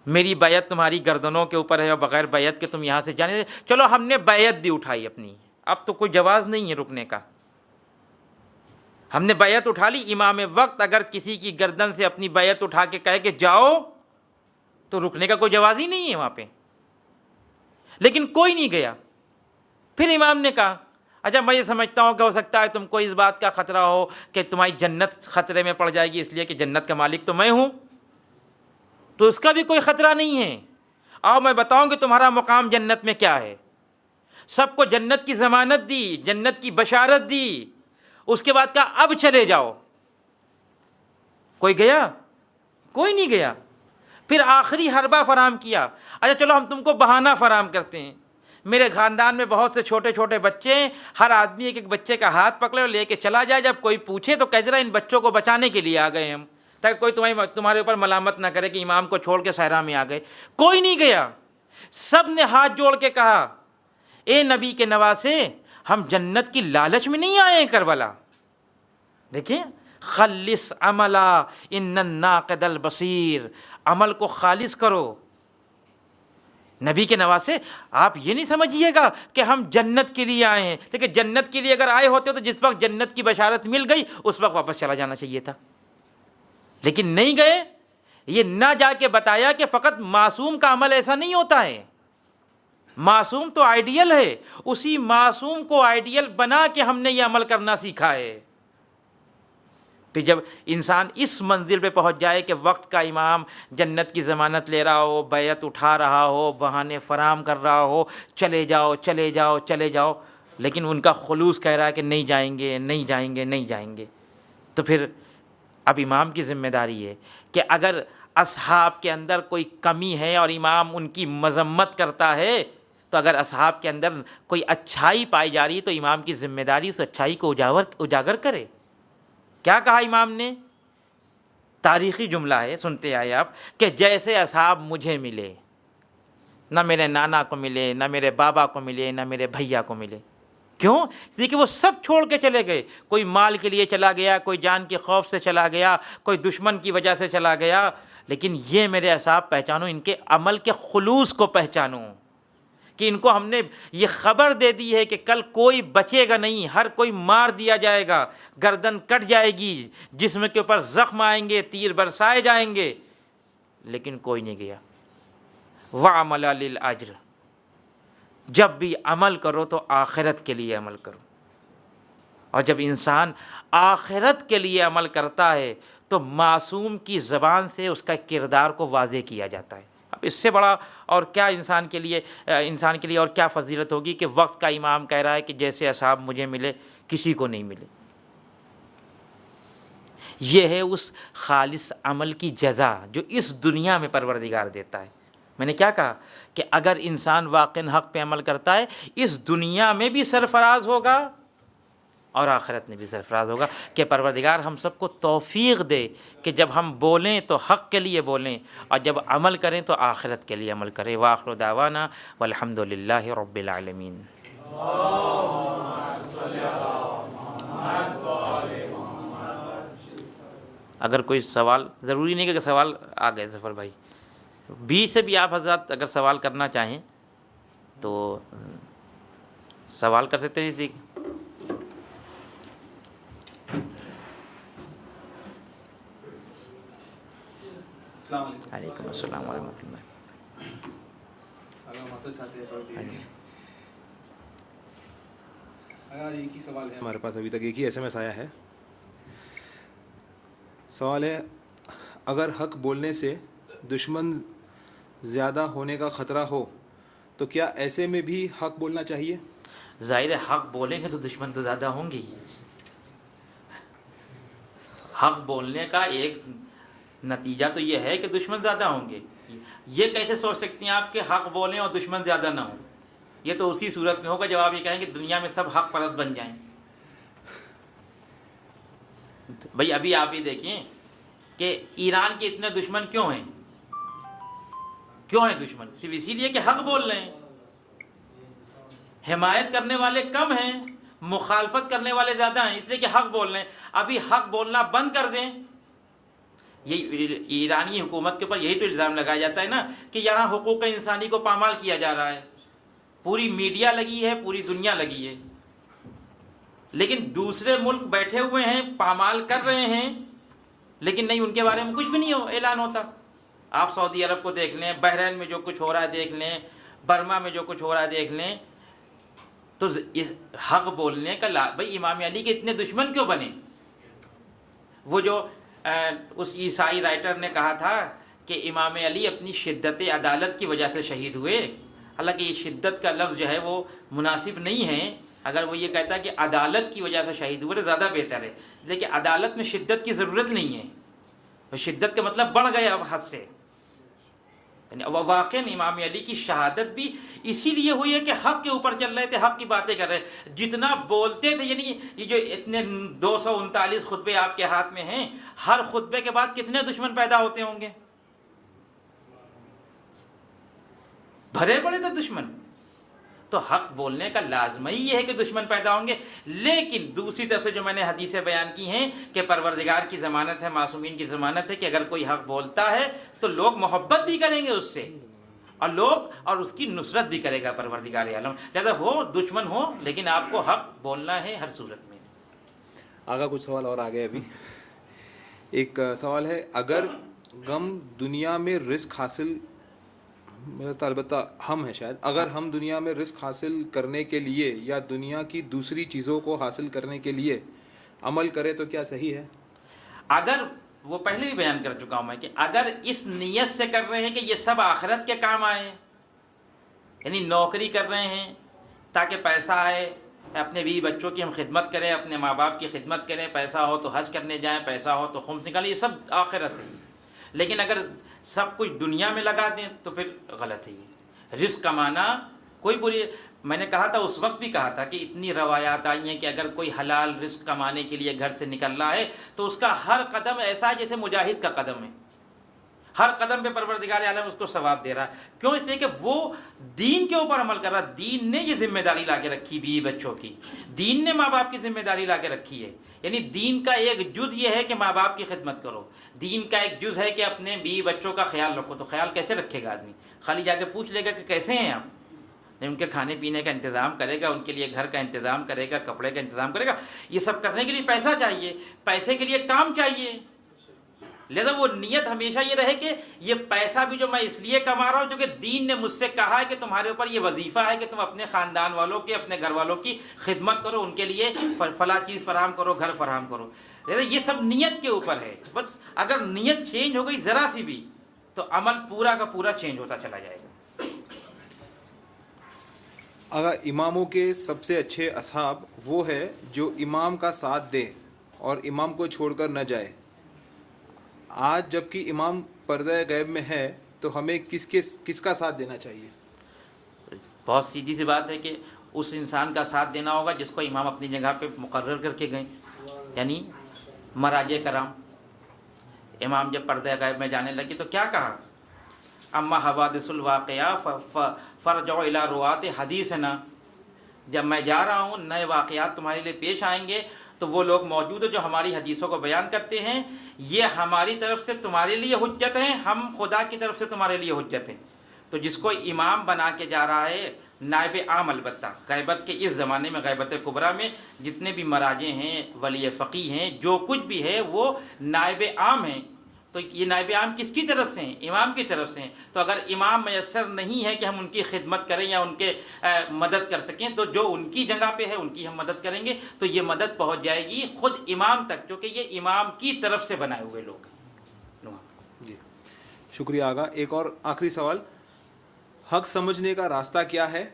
میری بیعت تمہاری گردنوں کے اوپر ہے اور بغیر بیعت کے تم یہاں سے جانے، چلو ہم نے بیعت دی اٹھائی اپنی، اب تو کوئی جواز نہیں ہے رکنے کا، ہم نے بیعت اٹھا لی۔ امام وقت اگر کسی کی گردن سے اپنی بیعت اٹھا کے کہے کہ جاؤ تو رکنے کا کوئی جواز ہی نہیں ہے وہاں پہ، لیکن کوئی نہیں گیا۔ پھر امام نے کہا اچھا میں یہ سمجھتا ہوں کہ ہو سکتا ہے تم کو اس بات کا خطرہ ہو کہ تمہاری جنت خطرے میں پڑ جائے گی، اس لیے کہ جنت کا مالک تو میں ہوں، تو اس کا بھی کوئی خطرہ نہیں ہے، آؤ میں بتاؤں کہ تمہارا مقام جنت میں کیا ہے۔ سب کو جنت کی ضمانت دی، جنت کی بشارت دی، اس کے بعد کہا اب چلے جاؤ۔ کوئی گیا؟ کوئی نہیں گیا۔ پھر آخری حربہ فراہم کیا، اچھا چلو ہم تم کو بہانہ فراہم کرتے ہیں، میرے خاندان میں بہت سے چھوٹے چھوٹے بچے ہیں، ہر آدمی ایک ایک بچے کا ہاتھ پکڑے اور لے کے چلا جائے، جب کوئی پوچھے تو کہہ دے ان بچوں کو بچانے کے لیے آ گئے ہم، تاکہ کوئی تمہارے اوپر ملامت نہ کرے کہ امام کو چھوڑ کے صحرا میں آ گئے۔ کوئی نہیں گیا۔ سب نے ہاتھ جوڑ کے کہا اے نبی کے نواسے، ہم جنت کی لالچ میں نہیں آئے ہیں کربلا۔ دیکھیں، خلص عملا ان الناقد البصیر، عمل کو خالص کرو۔ نبی کے نواسے، آپ یہ نہیں سمجھیے گا کہ ہم جنت کے لیے آئے ہیں، لیکن جنت کے لیے اگر آئے ہوتے تو جس وقت جنت کی بشارت مل گئی اس وقت واپس چلا جانا چاہیے تھا، لیکن نہیں گئے۔ یہ نہ جا کے بتایا کہ فقط معصوم کا عمل ایسا نہیں ہوتا ہے، معصوم تو آئیڈیل ہے، اسی معصوم کو آئیڈیل بنا کے ہم نے یہ عمل کرنا سیکھا ہے۔ پھر جب انسان اس منزل پہ پہنچ جائے کہ وقت کا امام جنت کی ضمانت لے رہا ہو، بیعت اٹھا رہا ہو، بہانے فراہم کر رہا ہو، چلے جاؤ چلے جاؤ چلے جاؤ، لیکن ان کا خلوص کہہ رہا ہے کہ نہیں جائیں گے نہیں جائیں گے نہیں جائیں گے، تو پھر اب امام کی ذمہ داری ہے کہ اگر اصحاب کے اندر کوئی کمی ہے اور امام ان کی مذمت کرتا ہے، تو اگر اصحاب کے اندر کوئی اچھائی پائی جا رہی ہے تو امام کی ذمہ داری اس اچھائی کو اجاگر کرے۔ کیا کہا امام نے؟ تاریخی جملہ ہے، سنتے آئے آپ، کہ جیسے اصحاب مجھے ملے، نہ میرے نانا کو ملے، نہ میرے بابا کو ملے، نہ میرے بھیا کو ملے۔ کیوں؟ اس لیے کہ وہ سب چھوڑ کے چلے گئے، کوئی مال کے لیے چلا گیا، کوئی جان کے خوف سے چلا گیا، کوئی دشمن کی وجہ سے چلا گیا، لیکن یہ میرے اصحاب پہچانو، ان کے عمل کے خلوص کو پہچانو، کہ ان کو ہم نے یہ خبر دے دی ہے کہ کل کوئی بچے گا نہیں، ہر کوئی مار دیا جائے گا، گردن کٹ جائے گی، جسم کے اوپر زخم آئیں گے، تیر برسائے جائیں گے، لیکن کوئی نہیں گیا۔ وَعَمَلَ لِلْأَجْرِ، جب بھی عمل کرو تو آخرت کے لیے عمل کرو، اور جب انسان آخرت کے لیے عمل کرتا ہے تو معصوم کی زبان سے اس کا کردار کو واضح کیا جاتا ہے۔ اب اس سے بڑا اور کیا انسان کے لیے اور کیا فضیلت ہوگی کہ وقت کا امام کہہ رہا ہے کہ جیسے اصحاب مجھے ملے کسی کو نہیں ملے۔ یہ ہے اس خالص عمل کی جزا جو اس دنیا میں پروردگار دیتا ہے۔ میں نے کیا کہا کہ اگر انسان واقعاً حق پہ عمل کرتا ہے اس دنیا میں بھی سرفراز ہوگا اور آخرت میں بھی سرفراز ہوگا، کہ پروردگار ہم سب کو توفیق دے کہ جب ہم بولیں تو حق کے لیے بولیں اور جب عمل کریں تو آخرت کے لیے عمل کریں۔ وآخر دعوانا والحمد للہ رب العالمین۔ اگر کوئی سوال، ضروری نہیں کہ سوال آ گئے ظفر بھائی، بیچ سے بھی آپ حضرات اگر سوال کرنا چاہیں تو سوال کر سکتے ہیں۔ علیکم السلام ورحمۃ اللہ.
ایک ہی سوال ہے ہمارے پاس ابھی تک، ایک ہی SMS آیا ہے. سوال ہے اگر حق بولنے سے دشمن زیادہ ہونے کا خطرہ ہو تو کیا ایسے میں بھی حق بولنا چاہیے؟
ظاہر حق بولیں گے تو دشمن تو زیادہ ہوں گے ہی. حق بولنے کا ایک نتیجہ تو یہ ہے کہ دشمن زیادہ ہوں گے. یہ کیسے سوچ سکتی ہیں آپ کہ حق بولیں اور دشمن زیادہ نہ ہوں؟ یہ تو اسی صورت میں ہوگا جب آپ یہ کہیں کہ دنیا میں سب حق پرست بن جائیں. بھئی ابھی آپ یہ دیکھیں کہ ایران کے اتنے دشمن کیوں ہیں؟ کیوں ہیں دشمن؟ صرف اسی لیے کہ حق بول رہے ہیں. حمایت کرنے والے کم ہیں، مخالفت کرنے والے زیادہ ہیں، اس لیے کہ حق بول رہے ہیں. ابھی حق بولنا بند کر دیں. یہ ایرانی حکومت کے اوپر یہی تو الزام لگایا جاتا ہے نا کہ یہاں حقوق انسانی کو پامال کیا جا رہا ہے. پوری میڈیا لگی ہے، پوری دنیا لگی ہے، لیکن دوسرے ملک بیٹھے ہوئے ہیں پامال کر رہے ہیں، لیکن نہیں، ان کے بارے میں کچھ بھی نہیں اعلان ہوتا. آپ سعودی عرب کو دیکھ لیں، بحرین میں جو کچھ ہو رہا ہے دیکھ لیں، برما میں جو کچھ ہو رہا ہے دیکھ لیں. تو حق بولنے کا بھائی امام علی کے اتنے دشمن کیوں بنے؟ وہ جو اس عیسائی رائٹر نے کہا تھا کہ امام علی اپنی شدت عدالت کی وجہ سے شہید ہوئے، حالانکہ یہ شدت کا لفظ جو ہے وہ مناسب نہیں ہے. اگر وہ یہ کہتا ہے کہ عدالت کی وجہ سے شہید ہوئے تو زیادہ بہتر ہے، لیکن عدالت میں شدت کی ضرورت نہیں ہے. شدت کا مطلب بڑھ گئے اب حد سے. یعنی واقعاً امام علی کی شہادت بھی اسی لیے ہوئی ہے کہ حق کے اوپر چل رہے تھے، حق کی باتیں کر رہے. جتنا بولتے تھے، یعنی یہ جو اتنے 239 خطبے آپ کے ہاتھ میں ہیں، ہر خطبے کے بعد کتنے دشمن پیدا ہوتے ہوں گے؟ بھرے پڑے تھے دشمن. تو حق بولنے کا لازمہ ہی یہ ہے کہ دشمن پیدا ہوں گے. لیکن دوسری طرف سے جو میں نے حدیثیں بیان کی ہیں کہ پروردگار کی ضمانت ہے، معصومین کی ضمانت ہے کہ اگر کوئی حق بولتا ہے تو لوگ محبت بھی کریں گے اس سے، اور اس کی نصرت بھی کرے گا پروردگار عالم. لہذا ہو دشمن ہو، لیکن آپ کو حق بولنا ہے ہر صورت میں.
آگا کچھ سوال اور آگے ابھی. ایک سوال ہے اگر غم دنیا میں رزق حاصل، البتہ ہم ہیں شاید، اگر ہم دنیا میں رزق حاصل کرنے کے لیے یا دنیا کی دوسری چیزوں کو حاصل کرنے کے لیے عمل کرے تو کیا صحیح ہے؟
اگر وہ پہلے بھی بیان کر چکا ہوں میں کہ اگر اس نیت سے کر رہے ہیں کہ یہ سب آخرت کے کام آئے، یعنی نوکری کر رہے ہیں تاکہ پیسہ آئے، اپنے بیوی بچوں کی ہم خدمت کریں، اپنے ماں باپ کی خدمت کریں، پیسہ ہو تو حج کرنے جائیں، پیسہ ہو تو خمس نکالیں، یہ سب آخرت ہے. لیکن اگر سب کچھ دنیا میں لگا دیں تو پھر غلط ہے. یہ رزق کمانا کوئی بری، میں نے کہا تھا اس وقت بھی کہا تھا کہ اتنی روایات آئی ہیں کہ اگر کوئی حلال رزق کمانے کے لیے گھر سے نکل رہا ہے تو اس کا ہر قدم ایسا ہے جیسے مجاہد کا قدم ہے. ہر قدم پہ پروردگار عالم اس کو ثواب دے رہا. کیوں؟ اس لیے کہ وہ دین کے اوپر عمل کر رہا. دین نے یہ ذمہ داری لا کے رکھی بیوی بچوں کی، دین نے ماں باپ کی ذمہ داری لا کے رکھی ہے. یعنی دین کا ایک جز یہ ہے کہ ماں باپ کی خدمت کرو، دین کا ایک جز ہے کہ اپنے بیوی بچوں کا خیال رکھو. تو خیال کیسے رکھے گا آدمی؟ خالی جا کے پوچھ لے گا کہ کیسے ہیں آپ؟ ان کے کھانے پینے کا انتظام کرے گا، ان کے لیے گھر کا انتظام کرے گا، کپڑے کا انتظام کرے گا. یہ سب کرنے کے لیے پیسہ چاہیے، پیسے کے لیے کام چاہیے. لہذا وہ نیت ہمیشہ یہ رہے کہ یہ پیسہ بھی جو میں اس لیے کما رہا ہوں کیونکہ دین نے مجھ سے کہا ہے کہ تمہارے اوپر یہ وظیفہ ہے کہ تم اپنے خاندان والوں کے، اپنے گھر والوں کی خدمت کرو، ان کے لیے فلاں چیز فراہم کرو، گھر فراہم کرو. لہذا یہ سب نیت کے اوپر ہے. بس اگر نیت چینج ہو گئی ذرا سی بھی تو عمل پورا کا پورا چینج ہوتا چلا جائے گا.
اگر اماموں کے سب سے اچھے اصحاب وہ ہے جو امام کا ساتھ دے اور امام کو چھوڑ کر نہ جائے. آج جب کہ امام پردہ غیب میں ہے تو ہمیں کس کا ساتھ دینا چاہیے؟
بہت سیدھی سی بات ہے کہ اس انسان کا ساتھ دینا ہوگا جس کو امام اپنی جگہ پہ مقرر کر کے گئے. یعنی مراجع کرام. امام جب پردہ غیب میں جانے لگے تو کیا کہا؟ اما حوادث الواقعہ فرجعوا الی روات حدیثنا. جب میں جا رہا ہوں نئے واقعات تمہارے لیے پیش آئیں گے تو وہ لوگ موجود ہیں جو ہماری حدیثوں کو بیان کرتے ہیں. یہ ہماری طرف سے تمہارے لیے حجت ہیں، ہم خدا کی طرف سے تمہارے لیے حجت ہیں. تو جس کو امام بنا کے جا رہا ہے نائب عام، البتہ غیبت کے اس زمانے میں غیبت کبریٰ میں جتنے بھی مراجع ہیں، ولی فقیہ ہیں، جو کچھ بھی ہے وہ نائب عام ہیں. تو یہ نائب عام کس کی طرف سے ہیں؟ امام کی طرف سے ہیں۔ تو اگر امام میسر نہیں ہے کہ ہم ان کی خدمت کریں یا ان کے مدد کر سکیں، تو جو ان کی جگہ پہ ہے ان کی ہم مدد کریں گے، تو یہ مدد پہنچ جائے گی خود امام تک، کیونکہ یہ امام کی طرف سے بنائے ہوئے لوگ ہیں۔
جی شکریہ آغا۔ ایک اور آخری سوال، حق سمجھنے کا راستہ کیا ہے؟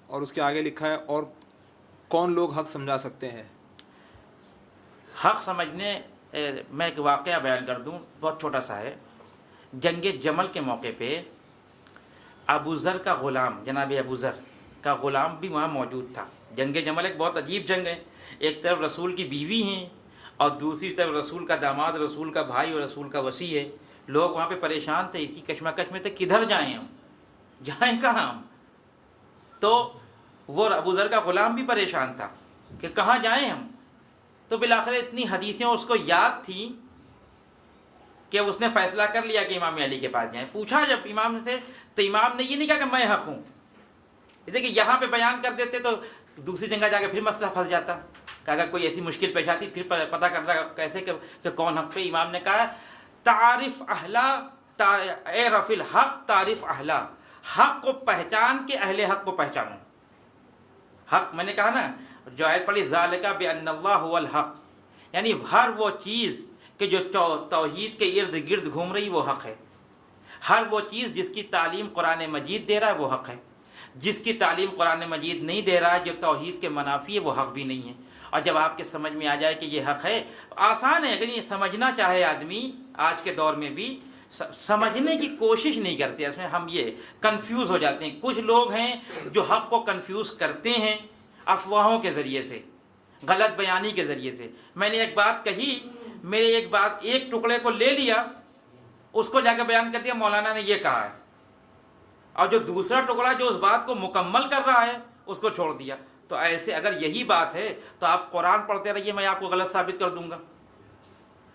اور اس کے آگے لکھا ہے اور کون لوگ حق سمجھا سکتے ہیں؟
حق سمجھنے، میں ایک واقعہ بیان کر دوں، بہت چھوٹا سا ہے۔ جنگ جمل کے موقع پہ ابو ذر کا غلام، جناب ابو ذر کا غلام بھی وہاں موجود تھا۔ جنگ جمل ایک بہت عجیب جنگ ہے، ایک طرف رسول کی بیوی ہیں اور دوسری طرف رسول کا داماد، رسول کا بھائی اور رسول کا وصی ہے۔ لوگ وہاں پہ پریشان تھے، اسی کشمکش میں تھے کدھر جائیں ہم، جائیں کہاں ہم۔ تو وہ ابو ذر کا غلام بھی پریشان تھا کہ کہاں جائیں ہم۔ تو بالآخر اتنی حدیثیں اس کو یاد تھیں کہ اس نے فیصلہ کر لیا کہ امام علی کے پاس جائیں۔ پوچھا جب امام سے، تو امام نے یہ نہیں کہا کہ میں حق ہوں، جیسے کہ یہاں پہ بیان کر دیتے تو دوسری جگہ جا کے پھر مسئلہ پھنس جاتا، کہ اگر کوئی ایسی مشکل پیش آتی پھر پتہ کرتا کیسے کہ کون حق پہ۔ امام نے کہا تعارف اہلا، اے رفی الحق تعریف اہلا، حق کو پہچان کے اہل حق کو پہچانو۔ حق میں نے کہا نا، جو آیت پڑھی ذالک بان اللہ هو الحق، یعنی ہر وہ چیز کہ جو توحید کے ارد گرد گھوم رہی وہ حق ہے۔ ہر وہ چیز جس کی تعلیم قرآن مجید دے رہا ہے وہ حق ہے، جس کی تعلیم قرآن مجید نہیں دے رہا ہے، جو توحید کے منافی ہے وہ حق بھی نہیں ہے۔ اور جب آپ کے سمجھ میں آ جائے کہ یہ حق ہے، آسان ہے، اگر یہ سمجھنا چاہے آدمی آج کے دور میں بھی سمجھنے کی کوشش نہیں کرتے، اس میں ہم یہ کنفیوز ہو جاتے ہیں۔ کچھ لوگ ہیں جو حق کو کنفیوز کرتے ہیں افواہوں کے ذریعے سے، غلط بیانی کے ذریعے سے۔ میں نے ایک بات کہی، میرے ایک ٹکڑے کو لے لیا، اس کو جا کے بیان کر دیا مولانا نے یہ کہا ہے، اور جو دوسرا ٹکڑا جو اس بات کو مکمل کر رہا ہے اس کو چھوڑ دیا۔ تو ایسے اگر یہی بات ہے تو آپ قرآن پڑھتے رہیے، میں آپ کو غلط ثابت کر دوں گا،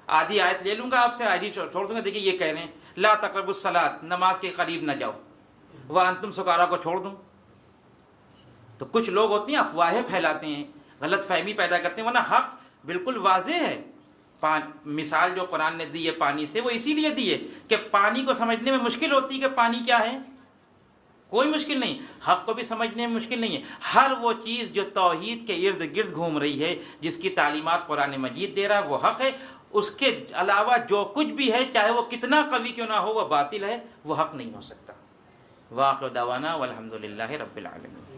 آدھی آیت لے لوں گا آپ سے، آدھی چھوڑ دوں گا۔ دیکھیے یہ کہہ رہے ہیں لا تقربوا الصلاۃ، نماز کے قریب نہ جاؤ، وانتم سکارا کو چھوڑ دوں۔ تو کچھ لوگ ہوتے ہیں افواہیں پھیلاتے ہیں، غلط فہمی پیدا کرتے ہیں، ورنہ حق بالکل واضح ہے۔ مثال جو قرآن نے دی ہے پانی سے، وہ اسی لیے دی ہے کہ پانی کو سمجھنے میں مشکل ہوتی ہے کہ پانی کیا ہے، کوئی مشکل نہیں، حق کو بھی سمجھنے میں مشکل نہیں ہے۔ ہر وہ چیز جو توحید کے ارد گرد گھوم رہی ہے، جس کی تعلیمات قرآن مجید دے رہا ہے وہ حق ہے، اس کے علاوہ جو کچھ بھی ہے چاہے وہ کتنا قوی کیوں نہ ہو وہ باطل ہے، وہ حق نہیں ہو سکتا۔ واخر دعوانا والحمد للہ رب العالمین۔